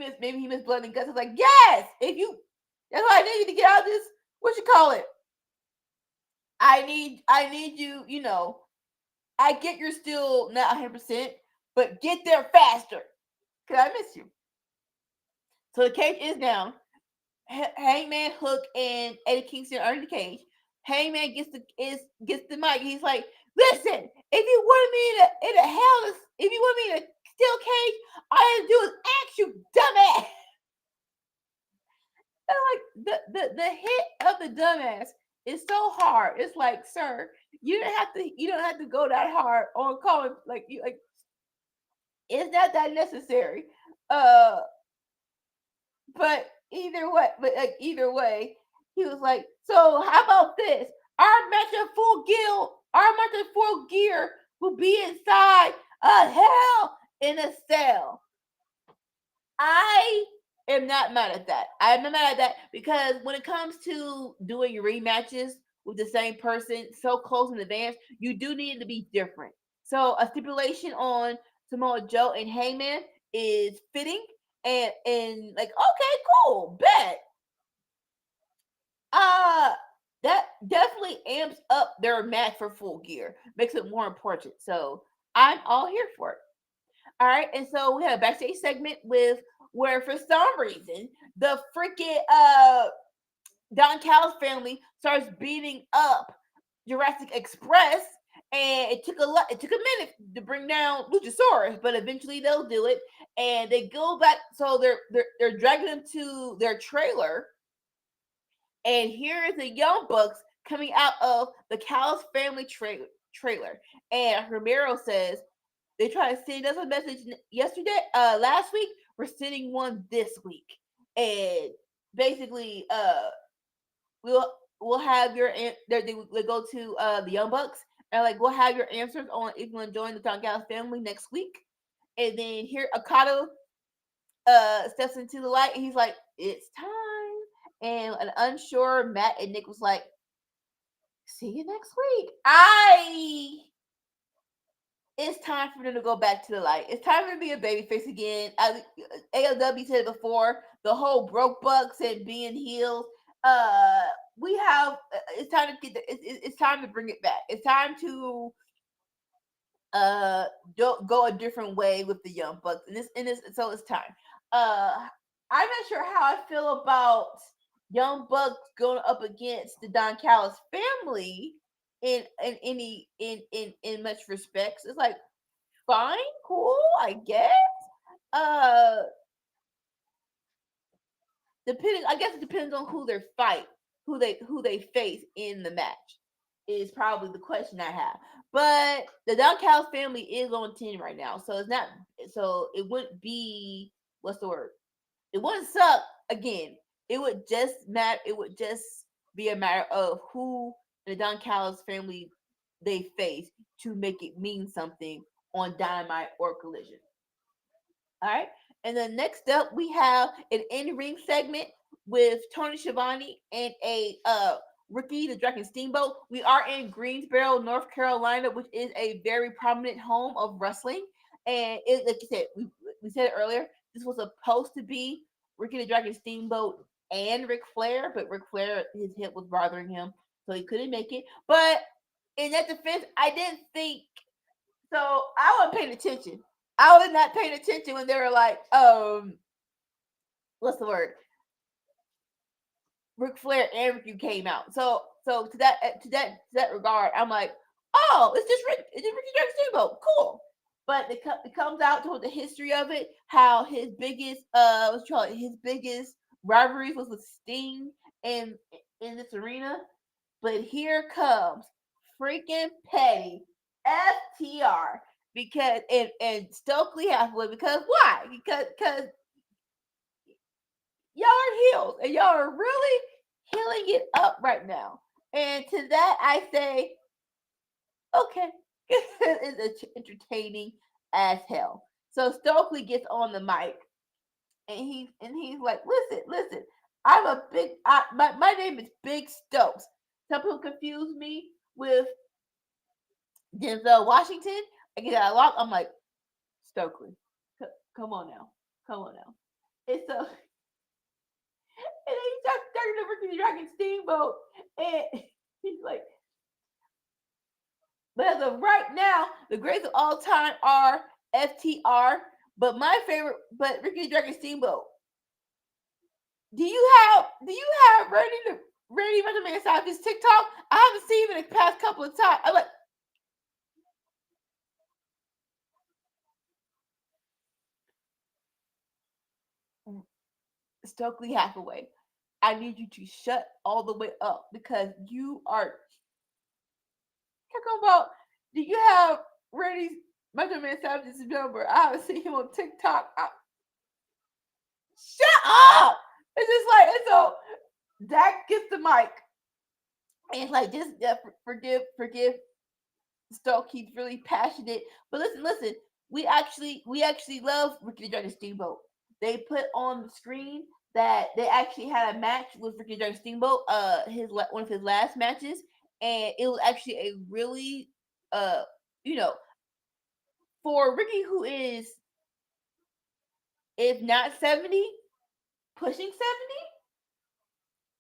missed blood and guts. I was like, yes, if you that's why I need you to get out of this. What you call it? I need you, I get you're still not 100%, but get there faster. Cause I miss you. So the cage is down. Hangman, Hook, and Eddie Kingston are in the cage. Hangman gets the mic. He's like, "Listen, if you want me to in a hell, if you want me to steel cage, all I have to do is ask you, dumbass." And like the hit of the dumbass is so hard. It's like, sir, you don't have to go that hard on calling like you like. It's not that necessary. Uh, But either way, he was like, "So how about this? Our match at full gear will be inside a hell in a cell." I am not mad at that. I'm not mad at that because when it comes to doing rematches with the same person so close in advance, you do need it to be different. So a stipulation on Samoa Joe and Heyman is fitting and like okay, cool, bet. Uh that definitely amps up their match for full gear, makes it more important. So I'm all here for it. All right, and so we had a backstage segment with where for some reason the freaking Don Callis family starts beating up Jurassic Express, and it took a minute to bring down Luchasaurus, but eventually they'll do it, and they go back. So they're dragging them to their trailer, and here is the Young Bucks coming out of the Callis family trailer, and Romero says, They tried to send us a message yesterday, last week. We're sending one this week, and basically, we'll we'll have your they go to the Young Bucks, and like we'll have your answers on if you want to join the Don Gallows family next week. And then here Okada steps into the light, and he's like, "It's time." And an unsure Matt and Nick was like, "See you next week." It's time for them to go back to the light. It's time for them to be a babyface again. ALW said it before, the whole broke bucks and being heels. We have. It's time to get. It's time to bring it back. It's time to go a different way with the Young Bucks, and this. So it's time. I'm not sure how I feel about Young Bucks going up against the Don Callis family in much respects. It's like fine, cool, I guess. Uh Depending, I guess it depends on who they fight, who they face in the match is probably the question I have. But the Don Callis family is on 10 right now. So it's not, so it wouldn't be, what's the word? It wouldn't suck again. It would just be a matter of who the Don Callis family they face to make it mean something on Dynamite or Collision. All right. And then next up, we have an in-ring segment with Tony Schiavone and a Ricky the Dragon Steamboat. We are in Greensboro, North Carolina, which is a very prominent home of wrestling. And it, like you said, we said it earlier, this was supposed to be Ricky the Dragon Steamboat and Ric Flair, but Ric Flair, his hip was bothering him, so he couldn't make it. But in that defense, I didn't think so. I wasn't paying attention. I was not paying attention when they were like, what's the word? Ric Flair and Ricky came out. So to that regard, I'm like, oh, it's just Ricky Dragon Steamboat, cool. But it comes out to the history of it, how his biggest his biggest rivalries was with Sting in this arena. But here comes freaking petty FTR because and Stokely Hathaway, because why? Because y'all are heels and y'all are really healing it up right now. And to that I say, okay, it's entertaining as hell. So Stokely gets on the mic and he's like, listen, I'm a big my name is Big Stokes. Some people confuse me with Denzel Washington. I get that a lot. I'm like, Stokely, come on now, come on now. And so, and then he starts talking to Ricky the Dragon Steamboat, and he's like, but as of right now, the greatest of all time are FTR. But my favorite, but Ricky the Dragon Steamboat. Do you have Randy Benjamin inside his TikTok? I haven't seen him in the past couple of times. I'm like, Stokely Hathaway, I need you to shut all the way up because you are talking about. Do you have Randy's Macho Man Savage's number? I haven't seen him on TikTok. Shut up! It's just like, and so Dak gets the mic and it's like, just forgive Stoke. He's really passionate. But listen. We actually love Ricky the Dragon Steamboat. They put on the screen that they actually had a match with Ricky the Dragon Steamboat. One of his last matches, and it was actually a really you know, for Ricky, who is, if not 70, pushing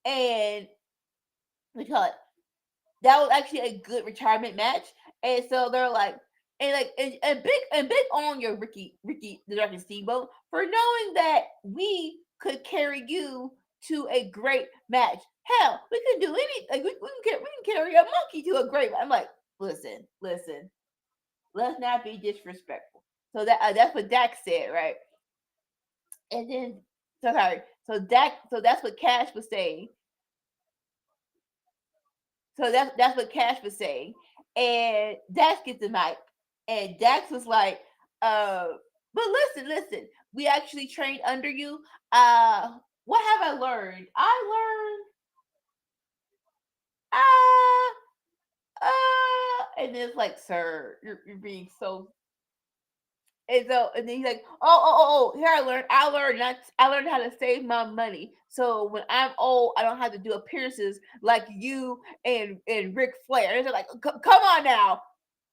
70, and we call it, that was actually a good retirement match. And so they're like, and big on your Ricky the Dragon Steamboat for knowing that we could carry you to a great match. Hell, we can do anything. Like we can carry a monkey to a great match. I'm like, listen. Let's not be disrespectful. So that's what Dak said, right? And then, so sorry. So that's what Cash was saying. So that's what Cash was saying. And Dash gets the mic And Dax was like, but listen, we actually trained under you. What have I learned? I learned uh and it's like, sir, you're being so. And so, and then he's like, here I learned how to save my money. So when I'm old, I don't have to do appearances like you and Ric Flair. And they're like, come on now,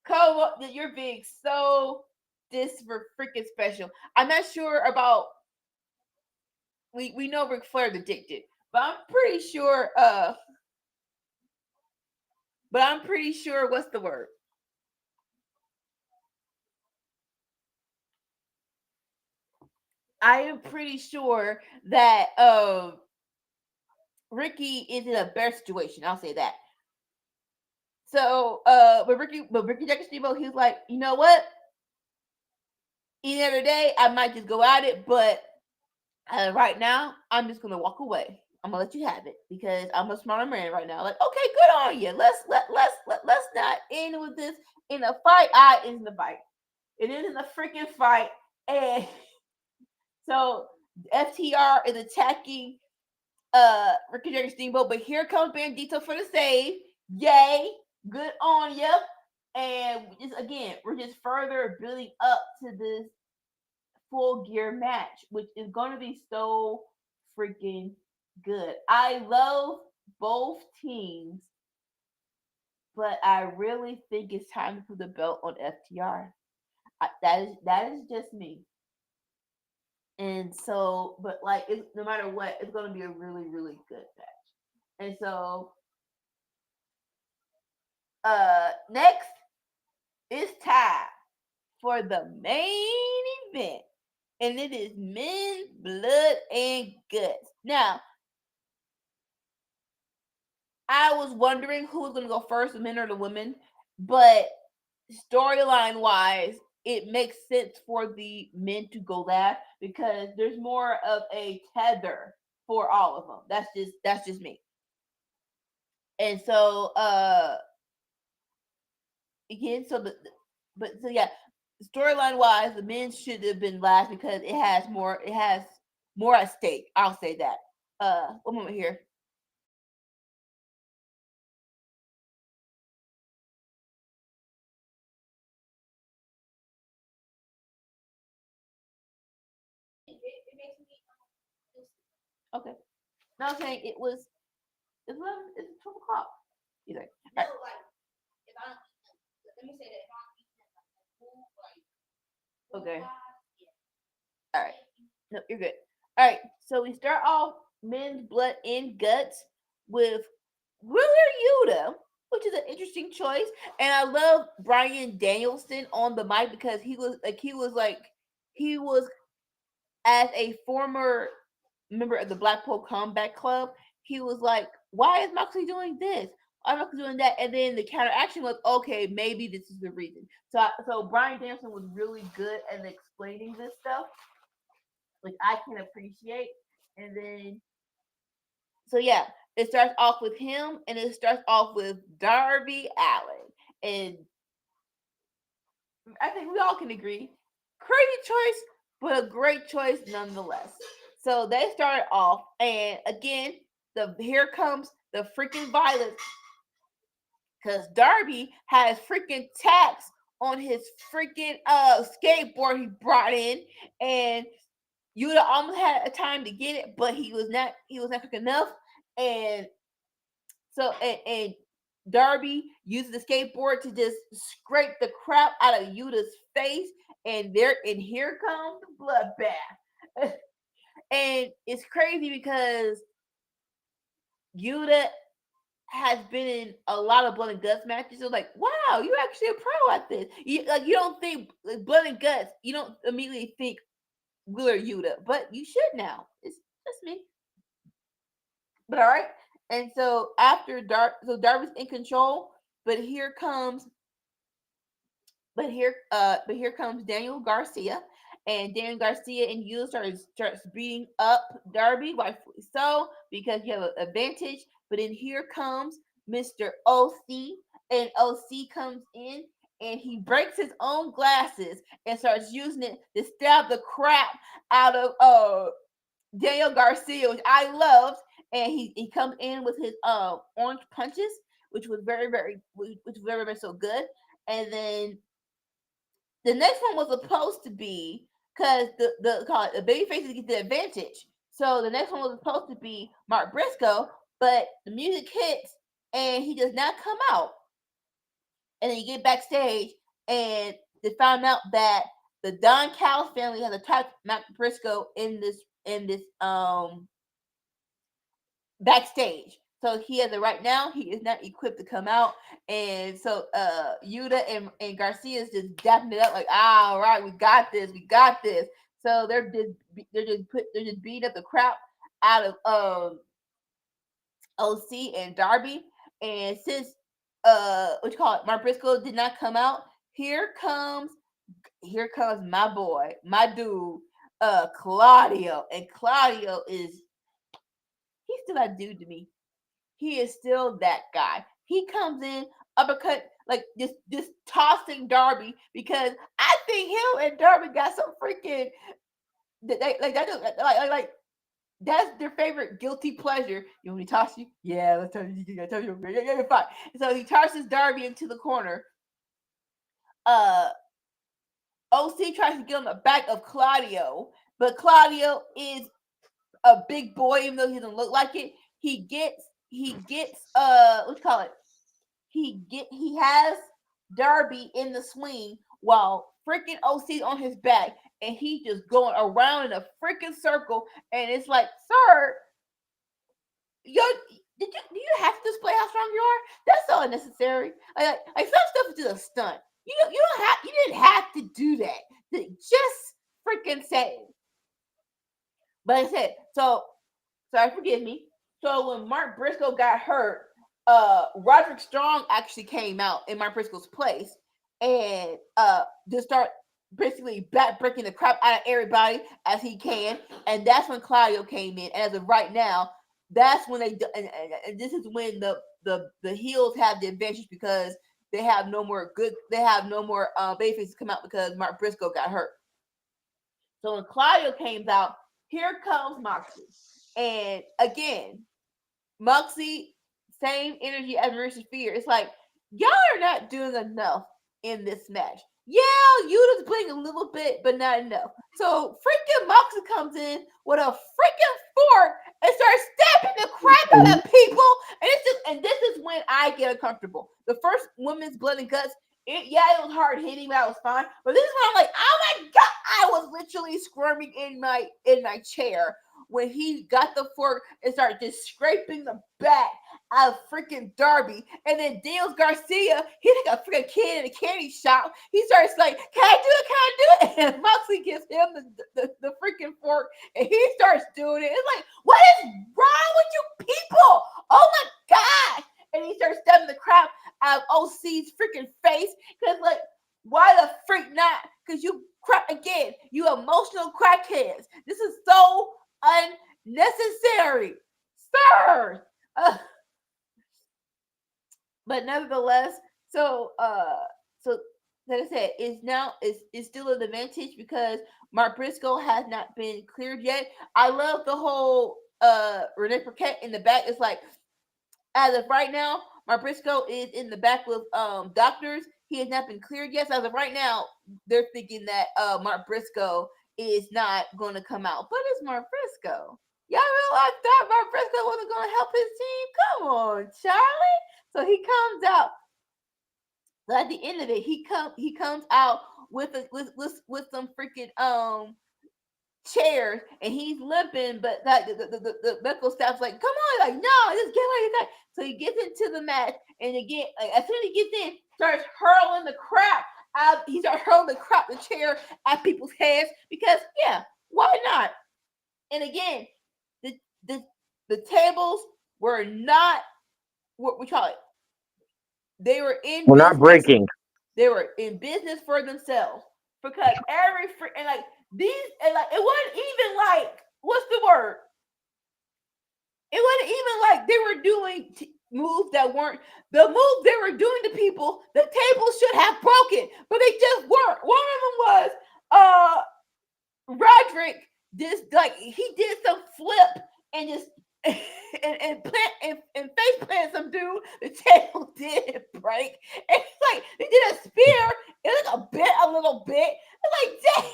come on, you're being so this for freaking special. I'm not sure about we know Ric Flair's addicted, but I'm pretty sure what's the word? I am pretty sure that Ricky is in a better situation. I'll say that. So, but Ricky Jackson Steamboat, he was like, you know what? Any other day, I might just go at it, but right now, I'm just gonna walk away. I'm gonna let you have it because I'm a smarter man right now. Like, okay, good on you. Let's not end with this in a fight. I is in the fight. It is in a freaking fight, and so FTR is attacking Ricky Jagger Steamboat, but here comes Bandito for the save. Yay! Good on you. And just again, we're just further building up to this full gear match, which is going to be so freaking good. I love both teams, but I really think it's time to put the belt on FTR. That is just me. And so, but like, no matter what, it's going to be a really really good match. And so, next it's time for the main event, and it is men's blood and guts. Now, I was wondering who was going to go first, the men or the women, but storyline wise, it makes sense for the men to go last because there's more of a tether for all of them. That's just me. And so, again, but so yeah, storyline wise, the men should have been last because it has more at stake. I'll say that. One moment here. Okay. No, I'm saying it's 12 o'clock. He's like, all right, okay. All right. No, you're good. All right. So we start off men's blood and guts with Wheeler Yuta, which is an interesting choice. And I love Brian Danielson on the mic because he was as a former member of the Blackpool Combat Club, he was like, why is Moxley doing this? Why is Moxley doing that? And then the counteraction was, okay, maybe this is the reason. So Brian Danielson was really good at explaining this stuff, which I can appreciate. And then, so yeah, it starts off with him, and it starts off with Darby Allin. And I think we all can agree, crazy choice, but a great choice nonetheless. So they started off, and again, here comes the freaking violence because Darby has freaking tacks on his freaking skateboard he brought in, and Yuta almost had a time to get it, but he was not quick enough, and so and Darby uses the skateboard to just scrape the crap out of Yuta's face, and here comes the bloodbath. And it's crazy because Yuta has been in a lot of blood and guts matches. So like, wow, you're actually a pro at this. You don't think like, blood and guts. You don't immediately think Wheeler Yuta, but you should now. It's just me. But all right. And so so Darby's in control, but here comes Daniel Garcia, and Daniel Garcia and you starts beating up Darby, rightfully so, because you have an advantage. But then here comes Mr. OC, and OC comes in, and he breaks his own glasses and starts using it to stab the crap out of Daniel Garcia, which I loved. And he comes in with his orange punches, which was which was very so good. And then the next one was supposed to be because the baby faces get the advantage. So the next one was supposed to be Mark Briscoe, but the music hits and he does not come out. And then you get backstage and they found out that the Don Callis family has attacked Mark Briscoe in this backstage. So he has it right now. He is not equipped to come out. And so Yuta and Garcia is just dapping it up like, all right, we got this. So they're just beating up the crap out of OC and Darby. And since what you call it, Mark Briscoe did not come out, here comes my boy, my dude, Claudio. And Claudio he's still that dude to me. He is still that guy. He comes in, uppercut, like just tossing Darby, because I think him and Darby got some freaking like that's their favorite guilty pleasure. You want me to toss you? Yeah, let's tell you. You tell you. Yeah, fine. So he tosses Darby into the corner. OC tries to get on the back of Claudio, but Claudio is a big boy, even though he doesn't look like it. He gets what you call it? He has Darby in the swing while freaking OC's on his back, and he just going around in a freaking circle. And it's like, sir, do you have to display how strong you are? That's so unnecessary. Like some stuff is just a stunt. You didn't have to do that. Just freaking say it. But I said, so sorry, forgive me. So when Mark Briscoe got hurt, Roderick Strong actually came out in Mark Briscoe's place and just start basically breaking the crap out of everybody as he can. And that's when Claudio came in. And as of right now, that's when and this is when the heels have the advantage, because they have no more babyfaces come out because Mark Briscoe got hurt. So when Claudio came out, here comes Moxley. And again, Moxley, same energy as Maurice Fear. It's like, y'all are not doing enough in this match. Yeah, Yuta's playing a little bit, but not enough. So freaking Moxley comes in with a freaking fork and starts stabbing the crap out of people. And this is when I get uncomfortable. The first Women's Blood and Guts, it was hard hitting, but I was fine. But this is when I'm like, oh my god, I was literally squirming in my chair when he got the fork and started just scraping the back out of freaking Darby. And then Daniel Garcia, he's like a freaking kid in a candy shop. He starts like, can I do it? And Moxley gives him the freaking fork and he starts doing it. It's like, what is wrong with you people? Oh my god. And he starts stabbing the crap out of OC's freaking face. Because like, why the freak not? Because you crap again, you emotional crackheads. This is so unnecessary, sir. But nevertheless, so like I said, it's still an advantage because Mark Briscoe has not been cleared yet. I love the whole Renee Paquette in the back. It's like, as of right now, Mark Briscoe is in the back with doctors. He has not been cleared yet. So as of right now, they're thinking that Mark Briscoe is not going to come out. But it's Mark Briscoe. Y'all realize that Mark Briscoe wasn't going to help his team? Come on, Charlie. So he comes out. So at the end of it, he comes out with some freaking chairs, and he's limping, but like the medical staff's like, come on, like, no, just get away, you. So he gets into the match, and again, like, as soon as he gets in, starts hurling the crap out. He starts hurling the chair at people's heads because, yeah, why not? And again, the tables were not what we call it. They were in We're business. Not breaking. They were in business for themselves because and like these and like it wasn't even like, what's the word? It wasn't even like they were doing moves that weren't the moves they were doing to people. The table should have broken, but they just weren't. One of them was Roderick just like he did some flip and just and face plant some dude. The table did break. And it's like they did a spear. It was a little bit. It's like dang.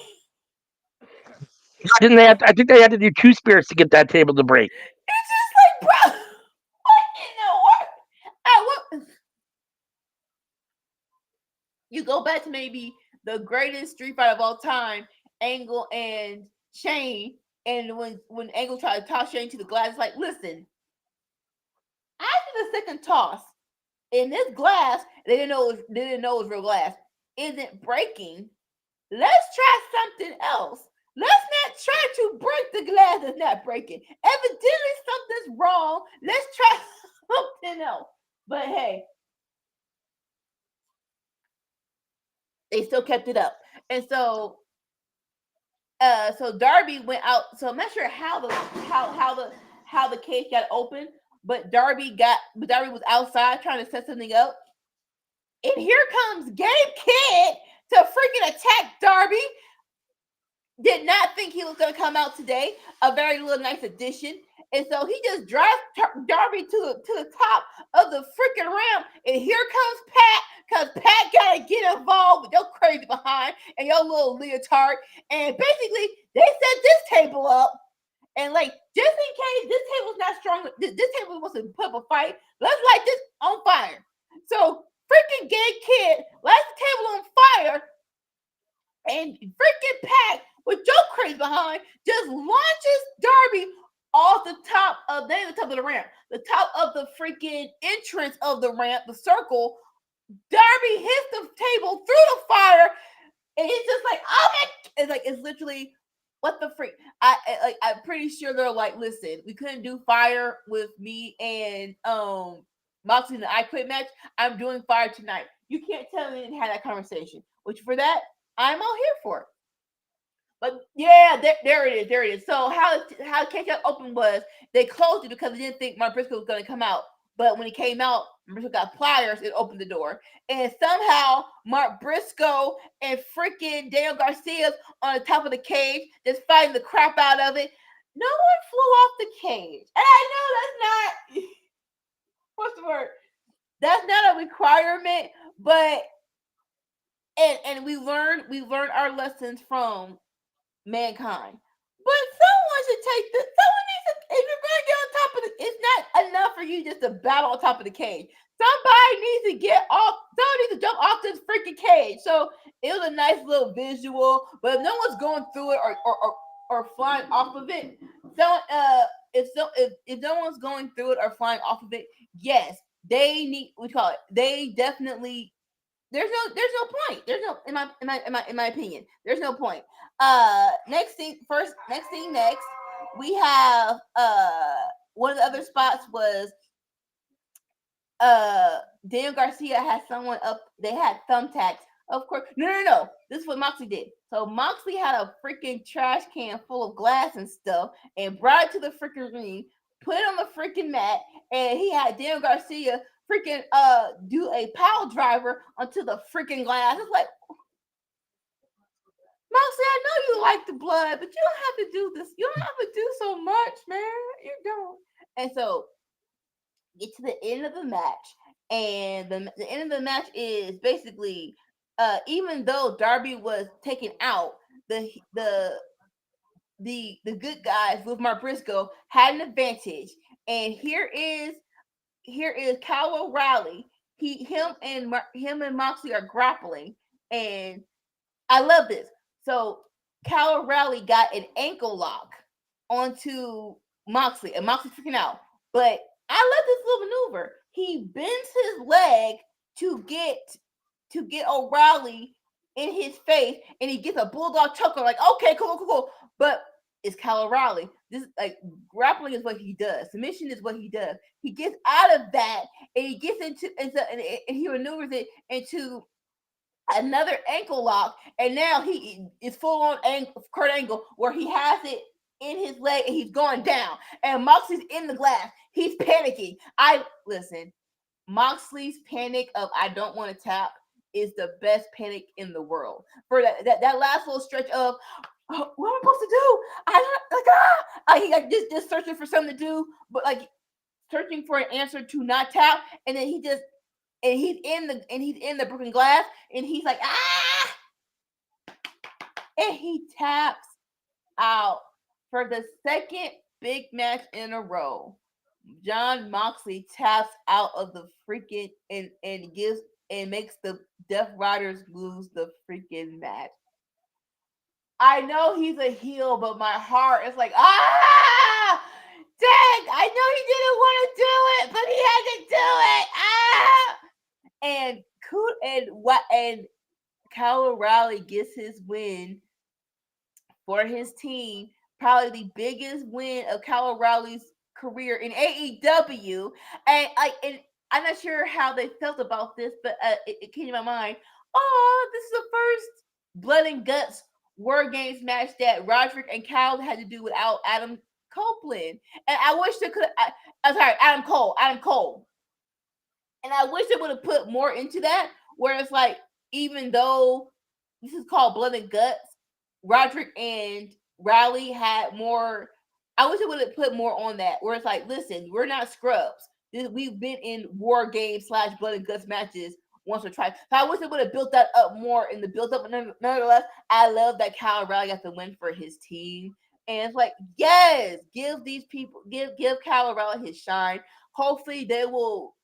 Didn't they have I think they had to do two spears to get that table to break. It's just like, bro, what in the world? What? You go back to maybe the greatest street fight of all time, Angle and Shane, and when Angle tried to toss Shane to the glass, it's like, listen, after the second toss, in this glass, they didn't know it was real glass, isn't breaking. Let's try something else. Let's not try to break the glass that's not breaking. Evidently, something's wrong. Let's try something else. But hey, they still kept it up. And so so Darby went out. So I'm not sure how the cage got open, but Darby was outside trying to set something up. And here comes Gabe Kidd to freaking attack Darby. Did not think he was going to come out today. A very little nice addition. And so he just drives Darby to the top of the freaking ramp. And here comes Pat, because Pat got to get involved with your crazy behind and your little leotard. And basically, they set this table up. And like, just in case this table's not strong, this table wants to put up a fight, let's light this on fire. So freaking Gabe Kidd lights the table on fire. And freaking Pat, with Joe crazy behind, just launches Darby off the top of the ramp, the top of the freaking entrance of the ramp, the circle. Darby hits the table through the fire, and it's just like, oh my! It's literally, what the freak? I'm pretty sure they're like, listen, we couldn't do fire with me and Moxley in the I Quit match. I'm doing fire tonight. You can't tell me we didn't have that conversation. Which for that, I'm all here for it. But yeah, there it is. So how Cage got open was they closed it because they didn't think Mark Briscoe was going to come out. But when he came out, Briscoe got pliers. It opened the door, and somehow Mark Briscoe and freaking Daniel Garcia on the top of the cage, just fighting the crap out of it. No one flew off the cage, and I know that's not what's the word. That's not a requirement, but and we learned our lessons from Mankind. But someone should take this. Someone needs to, if you're going to get on top of it, it's not enough for you just to battle on top of the cage. Somebody needs to get off. Somebody needs to jump off this freaking cage. So it was a nice little visual. But if no one's going through it or flying off of it, so if no one's going through it or flying off of it, yes, they need. We call it. They definitely. There's no point. There's no in my opinion. There's no point. Next thing next, we have one of the other spots was Daniel Garcia had someone up. They had thumbtacks. Of course, no. This is what Moxley did. So Moxley had a freaking trash can full of glass and stuff, and brought it to the freaking ring, put it on the freaking mat, and he had Daniel Garcia freaking do a pile driver onto the freaking glass. It's like, Moxley, I know you like the blood, but you don't have to do this. You don't have to do so much, man. You don't. And so, get to the end of the match, and the end of the match is basically, even though Darby was taken out, the good guys with Mark Briscoe had an advantage. And here is Kyle O'Reilly. Him and Moxley are grappling, and I love this. So Kyle O'Reilly got an ankle lock onto Moxley, and Moxley's freaking out. But I love this little maneuver. He bends his leg to get O'Reilly in his face, and he gets a bulldog choker. Like, okay, cool. But it's Kyle O'Reilly. This like grappling is what he does. Submission is what he does. He gets out of that, and he gets into and he maneuvers it into another ankle lock, and now he is full on Kurt Angle, where he has it in his leg and he's going down. And Moxley's in the glass. He's panicking. Listen, Moxley's panic of I don't want to tap is the best panic in the world. For that last little stretch of oh, what am I supposed to do? I don't he like just searching for something to do, but like searching for an answer to not tap, and then he's in the broken glass, and he's like and he taps out for the second big match in a row. John Moxley taps out of the freaking and gives and makes the Death Riders lose the freaking match. I know he's a heel, but my heart is like, dang, I know he didn't want to do it, but he had to do it. And Kyle O'Reilly gets his win for his team, probably the biggest win of Kyle O'Reilly's career in AEW. And I'm not sure how they felt about this, but it came to my mind. Oh, this is the first blood and guts War Games match that Roderick and Kyle had to do without Adam Copeland. And I wish they could. I'm sorry, Adam Cole. And I wish they would have put more into that, where it's like, even though this is called blood and guts, Roderick and Riley had more. I wish they would have put more on that, where it's like, listen, we're not scrubs. We've been in War Games / blood and guts matches once or twice. So I wish they would have built that up more in the build up. But nonetheless, I love that Kyle O'Reilly got the win for his team. And it's like, yes, give these people, give Kyle O'Reilly his shine. Hopefully they will,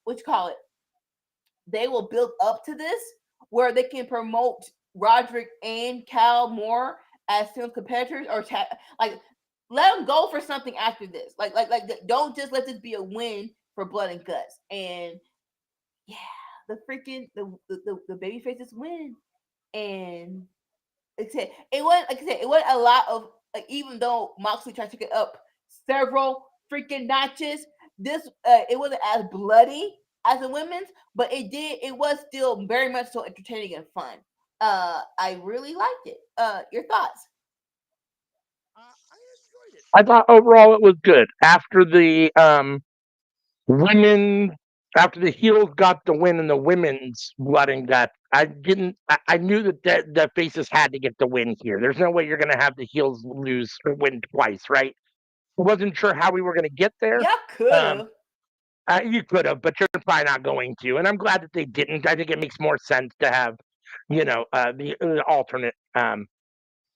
they will build up to this where they can promote Roderick and Cal more as film competitors, or like let them go for something after this. Like don't just let this be a win for blood and guts. And yeah, the freaking the baby faces win. And it wasn't a lot of, like, even though Moxley tried to get up several freaking notches, this it wasn't as bloody as the women's, but it was still very much so entertaining and fun. I really liked it. Your thoughts? I thought overall it was good. After the women, after the heels got the win in the women's blood and guts, I didn't. I knew that the faces had to get the win here. There's no way you're going to have the heels lose or win twice, right? I wasn't sure how we were going to get there. Y'all could Um, have. you could have, but you're probably not going to. And I'm glad that they didn't. I think it makes more sense to have, the alternate.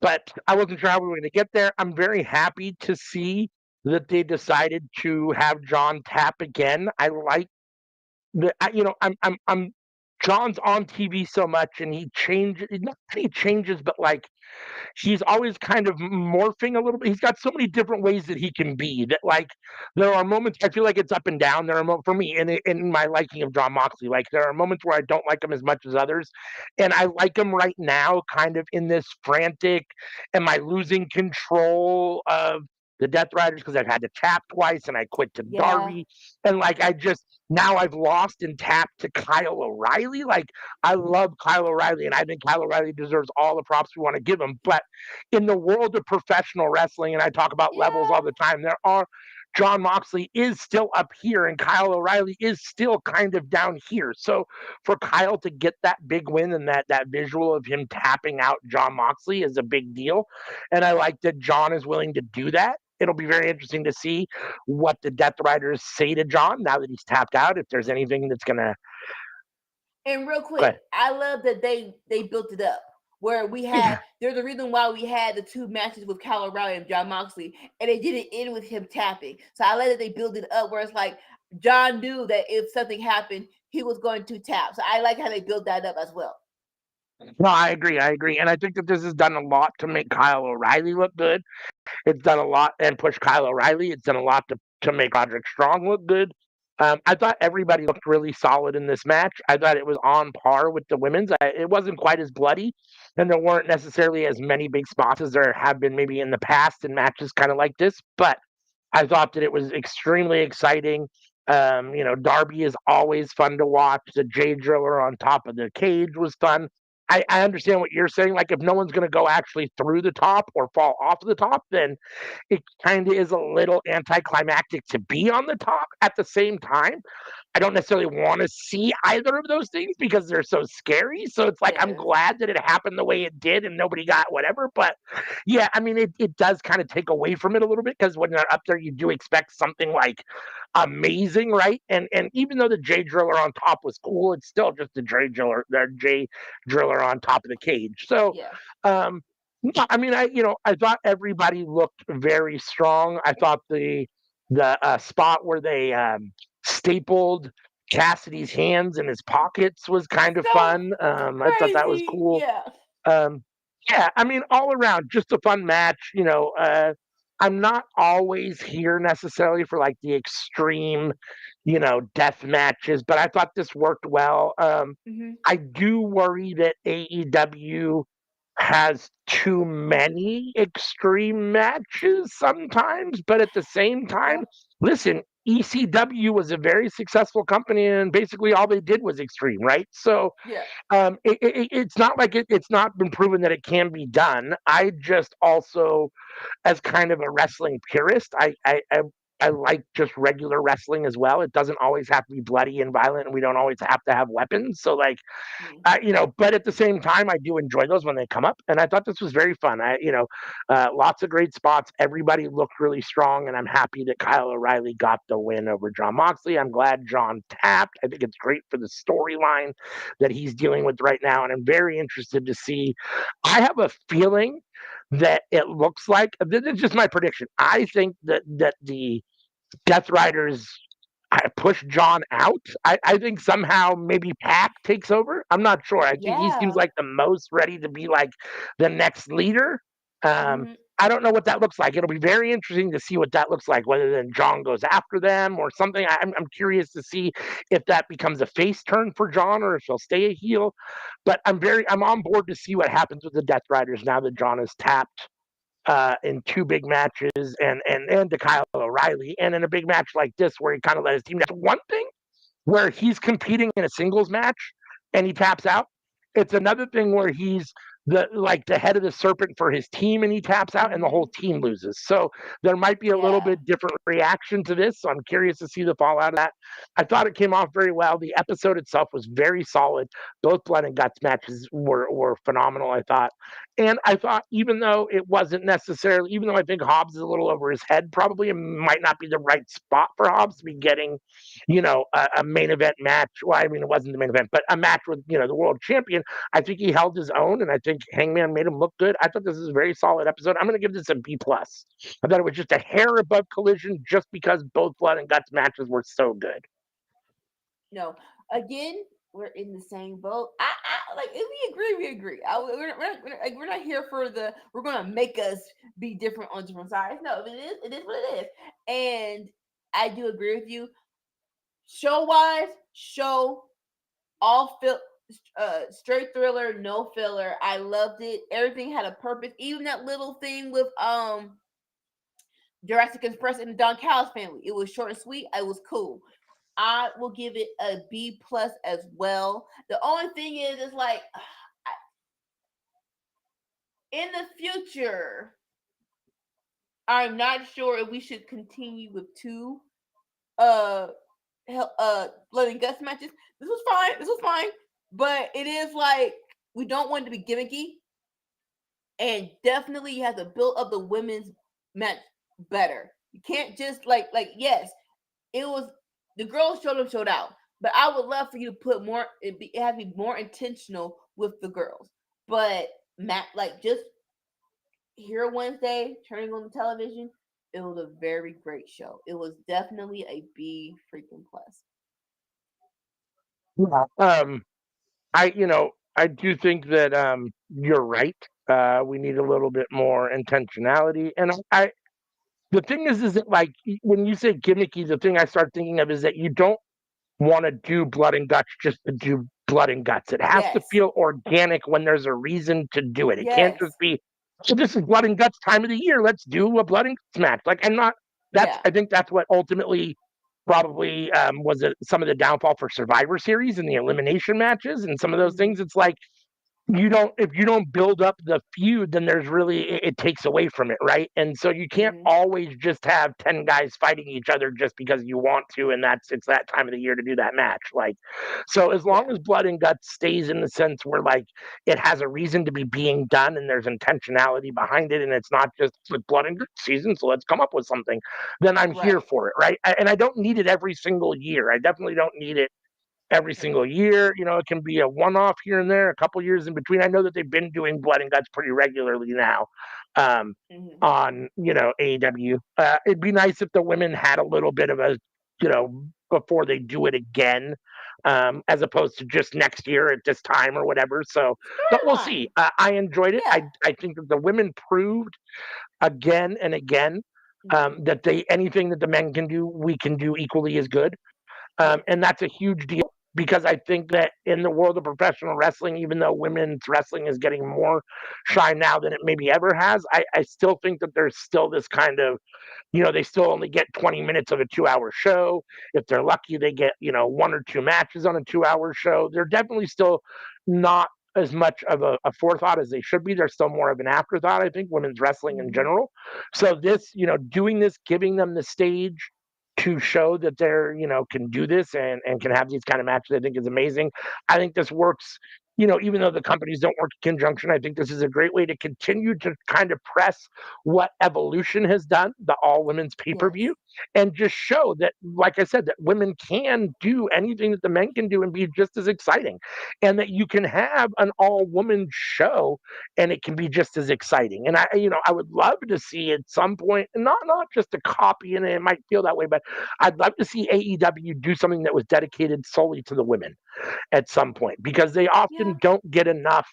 But I wasn't sure how we were going to get there. I'm very happy to see that they decided to have John tap again. I like I'm John's on TV so much, and he changes. Not that he changes, but like he's always kind of morphing a little bit. He's got so many different ways that he can be that, like, there are moments I feel like it's up and down. There are for me in my liking of John Moxley, like there are moments where I don't like him as much as others, and I like him right now, kind of in this frantic, am I losing control of the Death Riders because I've had to tap twice and I quit to Yeah. Darby, and like I just now I've lost and tapped to Kyle O'Reilly. Like I love Kyle O'Reilly, and I think Kyle O'Reilly deserves all the props we want to give him. But in the world of professional wrestling, and I talk about levels Yeah. all the time, John Moxley is still up here, and Kyle O'Reilly is still kind of down here. So for Kyle to get that big win and that visual of him tapping out John Moxley is a big deal, and I like that John is willing to do that. It'll be very interesting to see what the Death Riders say to John now that he's tapped out. If there's anything that's gonna And real go quick, ahead. I love that they built it up where there's a reason why we had the two matches with Kyle O'Reilly and John Moxley, and they didn't end with him tapping. So I love that they built it up where it's like John knew that if something happened, he was going to tap. So I like how they built that up as well. No, I agree. I agree, and I think that this has done a lot to make Kyle O'Reilly look good. It's done a lot and push Kyle O'Reilly. It's done a lot to make Roderick Strong look good. I thought everybody looked really solid in this match. I thought it was on par with the women's. It wasn't quite as bloody, and there weren't necessarily as many big spots as there have been maybe in the past in matches kind of like this. But I thought that it was extremely exciting. Darby is always fun to watch. The J Driller on top of the cage was fun. I understand what you're saying. Like, if no one's going to go actually through the top or fall off of the top, then it kind of is a little anticlimactic to be on the top. At the same time, I don't necessarily want to see either of those things because they're so scary. So it's like I'm Yes. glad that it happened the way it did and nobody got whatever. But yeah, I mean, it does kind of take away from it a little bit because when they're up there, you do expect something like amazing, right? And even though the J Driller on top was cool, it's still just the J Driller on top of the cage. So Yeah. um no, I mean, I thought everybody looked very strong. I thought the spot where they stapled Cassidy's hands in his pockets was kind of So fun. I thought that was crazy. cool. Yeah. Um, yeah, I mean, all around, just a fun match. I'm not always here necessarily for like the extreme, death matches, but I thought this worked well. Hmm. I do worry that AEW has too many extreme matches sometimes, but at the same Yeah. time, listen, ECW was a very successful company, and basically all they did was extreme, right? So Yeah. it's not like it's not been proven that it can be done. I just also, as kind of a wrestling purist, I like just regular wrestling as well. It doesn't always have to be bloody and violent, and we don't always have to have weapons. So like Mm. but at the same time, I do enjoy those when they come up. And I thought this was very fun. Lots of great spots. Everybody looked really strong, and I'm happy that Kyle O'Reilly got the win over John Moxley. I'm glad John tapped. I think it's great for the storyline that he's dealing with right now, and I'm very interested to see. I have a feeling that it looks like this is just my prediction. I think that the Death Riders push John out. I think somehow maybe Pac takes over. I'm not sure. I think he seems Yeah. like the most ready to be like the next leader. Um, Hmm. I don't know what that looks like. It'll be very interesting to see what that looks like, whether then John goes after them or something. I'm curious to see if that becomes a face turn for John or if he'll stay a heel. But I'm on board to see what happens with the Death Riders now that John is tapped in two big matches and to Kyle O'Reilly, and in a big match like this where he kind of let his team. That's one thing where he's competing in a singles match and he taps out. It's another thing where he's the head of the serpent for his team and he taps out and the whole Hmm. team loses. So there might be a little Yeah. bit different reaction to this. So I'm curious to see the fallout of that. I thought it came off very well. The episode itself was very solid. Both blood and guts matches were phenomenal, I thought. And I thought even though it wasn't necessarily, even though I think Hobbs is a little over his head, probably it might not be the right spot for Hobbs to be getting a main event match. Well, I mean, it wasn't the main event, but a match with, the world champion. I think he held his own, and I think Hangman made him look good. I thought this is a very solid episode. I'm going to give this a B plus. I thought it was just a hair above Collision, just because both blood and guts matches were so good. No. Again, we're in the same boat. Like if we agree, we agree. We're not here for the. We're gonna make us be different on different sides. No, it is what it is. And I do agree with you. Show wise, show all straight thriller, no filler. I loved it. Everything had a purpose. Even that little thing with Jurassic Express and the Don Callis family. It was short and sweet. It was cool. I will give it a B plus as well. The only thing is like in the future, I'm not sure if we should continue with two uh blood and guts matches. This was fine. This was fine. But it is like we don't want it to be gimmicky. And definitely you have to build up the women's match better. You can't just like yes, it was the girls showed up, showed out. But I would love for you to put more. It has to be more intentional with the girls. But Matt, like just here Wednesday, turning on the television, it was a very great show. It was definitely a B freaking plus. Yeah. I do think that you're right. We need a little bit more intentionality, and the thing is that like when you say gimmicky, the thing I start thinking of is that you don't want to do blood and guts just to do blood and guts. It has to Yes. feel organic when there's a reason to do it. It can't Yes. just be, so this is blood and guts time of the year. Let's do a blood and guts match. Like, I'm not, Yeah. I think that's what ultimately probably was some of the downfall for Survivor Series and the elimination matches and some of those Hmm. things. It's like, if you don't build up the feud, then there's really it takes away from it, right? And so you can't Mhm. always just have 10 guys fighting each other just because you want to, and that's it's that time of the year to do that match. Like, so as long Yeah. as Blood and Guts stays in the sense where like it has a reason to be being done and there's intentionality behind it, and it's not just like Blood and Guts season, so let's come up with something, then I'm here Right. for it, right? And I don't need it every single year. I definitely don't need it every single year. It can be a one off here and there, a couple years in between. I know that they've been doing Blood and Guts pretty regularly now um, Mhm. on, AEW. It'd be nice if the women had a little bit of before they do it again, as opposed to just next year at this time or whatever. So, but we'll see. Storyline. I enjoyed it. Yeah. I think that the women proved again and again Mhm. that anything that the men can do, we can do equally as good. Yes. And that's a huge deal because I think that in the world of professional wrestling, even though women's wrestling is getting more shine now than it maybe ever has, I still think that there's still this kind of, they still only get 20 minutes of a 2 hour show. If they're lucky, they get, one or two matches on a 2 hour show. They're definitely still not as much of a forethought as they should be. They're still more of an afterthought, I think, women's wrestling in Mhm. general. So this, doing this, giving them the stage to show that they're, can do this and can have these kind of matches, I think is amazing. I think this works, even though the companies don't work in conjunction, I think this is a great way to continue to kind of press what Evolution has done, the all women's pay per Yes. view, and just show that, like I said, that women can do anything that the men can do and be just as exciting, and that you can have an all woman show and it can be just as exciting. And I would love to see at some point, not just a copy, and it might feel that way, but I'd love to see AEW do something that was dedicated solely to the women at some point because they Yeah. often don't get enough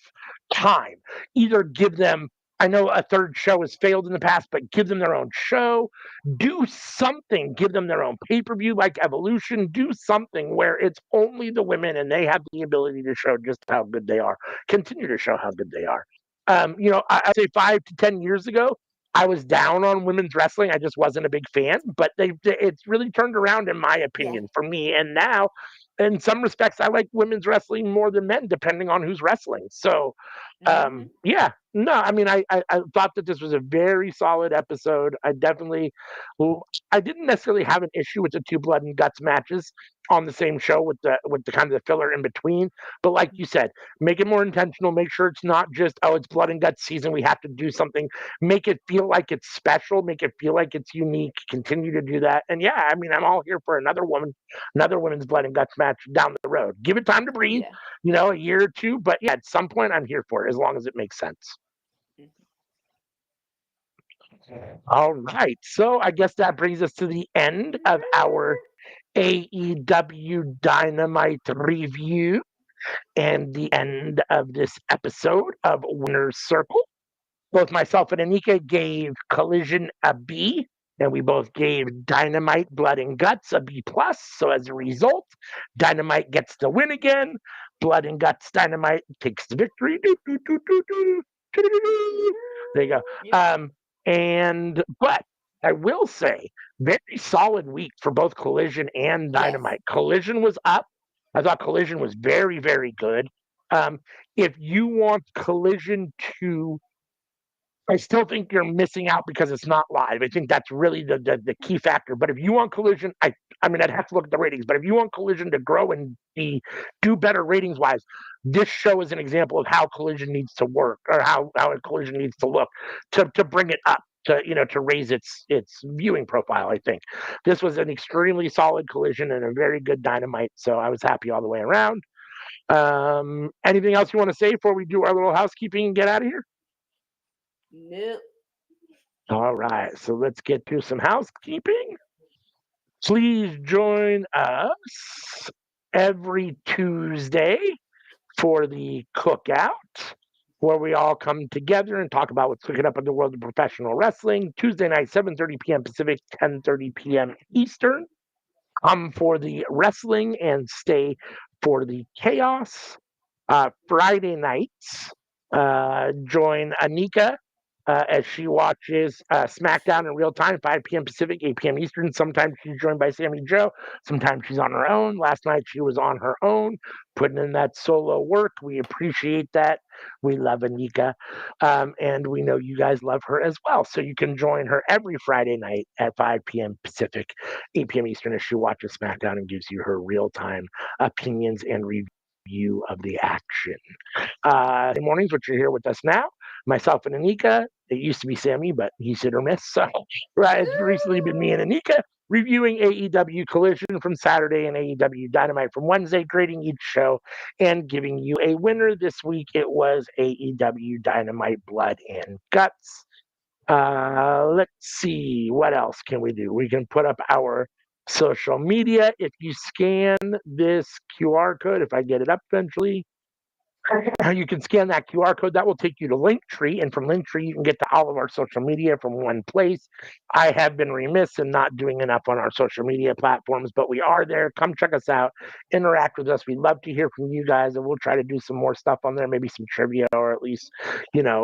time. Either give them, I know a third show has failed in the past, but give them their own show, do something, give them their own pay per view like Evolution, do something where it's only the women and they have the ability to show just how good they are, continue to show how good they are. I'd say 5 to 10 years ago, I was down on women's wrestling. I just wasn't a big fan, but it's really turned around in my Yeah. opinion for me. And now in some respects, I like women's wrestling more than men, depending on who's wrestling. So, Mhm. yeah, no, I mean, I thought that this was a very solid episode. I didn't necessarily have an issue with the two blood and guts matches on the same show with the kind of the filler in between. But like you said, make it more intentional. Make sure it's not just it's blood and guts season. We have to do something. Make it feel like it's special. Make it feel like it's unique. Continue to do that. And yeah, I mean, I'm all here for another women's blood and guts match down the road. Give it time to breathe, Yeah. a year or two. But yeah, at some point, I'm here for it as long as it makes sense. Mhm. All right. So I guess that brings us to the end of our AEW Dynamite review and the end of this episode of Winner's Circle. Both myself and Anika gave Collision a B, and we both gave Dynamite Blood and Guts a B plus. So as a result, Dynamite gets the win again. Blood and Guts Dynamite takes the victory. There you go. Yep. Um, but I will say, very solid week for both Collision and Yes. Dynamite. Collision was up. I thought Collision was very, very good. Um, if you want Collision to, I still think you're missing out because it's not live. I think that's really the key factor. But if you want Collision, I mean, I'd have to look at the ratings. But if you want Collision to grow and do better ratings wise, this show is an example of how Collision needs to work or how a Collision needs to look to bring it up to raise its viewing profile. I think this was an extremely solid Collision and a very good Dynamite. So I was happy all the way around. Anything else you want to say before we do our little housekeeping and get out of here? Nope. All right, so let's get to some housekeeping. Please join us every Tuesday for the cookout, where we all come together and talk about what's cooking up in the world of professional wrestling. Tuesday night, 7:30 p.m. Pacific, 10:30 p.m. Eastern. Come for the wrestling and stay for the chaos. Friday nights, join Anika as she watches SmackDown in real time, 5 p.m. Pacific, 8 p.m. Eastern. Sometimes she's joined by Sammy Joe. Sometimes she's on her own. Last night she was on her own, putting in that solo work. We appreciate that. We love Anika. And we know you guys love her as well. So you can join her every Friday night at 5 p.m. Pacific, 8 p.m. Eastern as she watches SmackDown and gives you her real time opinions and review of the action. Mornings, which you're here with us now. Myself and Anika. It used to be Sammy, but he's hit or miss. So it's recently been me and Anika reviewing AEW Collision from Saturday and AEW Dynamite from Wednesday, grading each show and giving you a winner. This week it was AEW Dynamite Blood and Guts. Let's see, what else can we do? We can put up our social media. If you scan this QR code, if I get it up eventually, you can scan that QR code. That will take you to Linktree, and from Linktree, you can get to all of our social media from one place. I have been remiss in not doing enough on our social media platforms, but we are there. Come check us out, interact with us. We'd love to hear from you guys, and we'll try to do some more stuff on there, maybe some trivia or at least,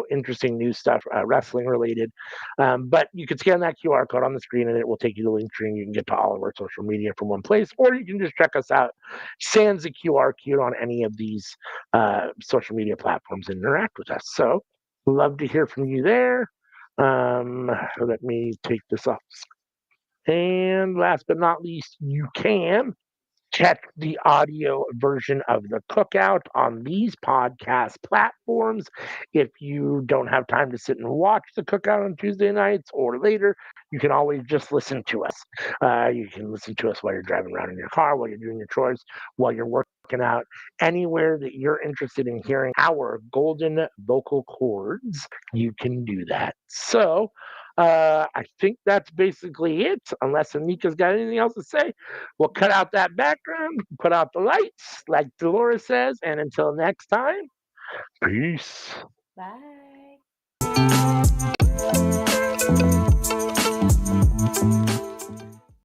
interesting news stuff, wrestling related. But you can scan that QR code on the screen, and it will take you to Linktree, and you can get to all of our social media from one place, or you can just check us out, sans the QR code on any of these social media platforms and interact with us. So, love to hear from you there. Let me take this off. And last but not least, you can check the audio version of the cookout on these podcast platforms. If you don't have time to sit and watch the cookout on Tuesday nights or later, you can always just listen to us. You can listen to us while you're driving around in your car, while you're doing your chores, while you're working out, anywhere that you're interested in hearing our golden vocal cords, you can do that. So, I think that's basically it, unless Anika's got anything else to say. We'll cut out that background, put out the lights, like Dolores says, and until next time, peace. Bye.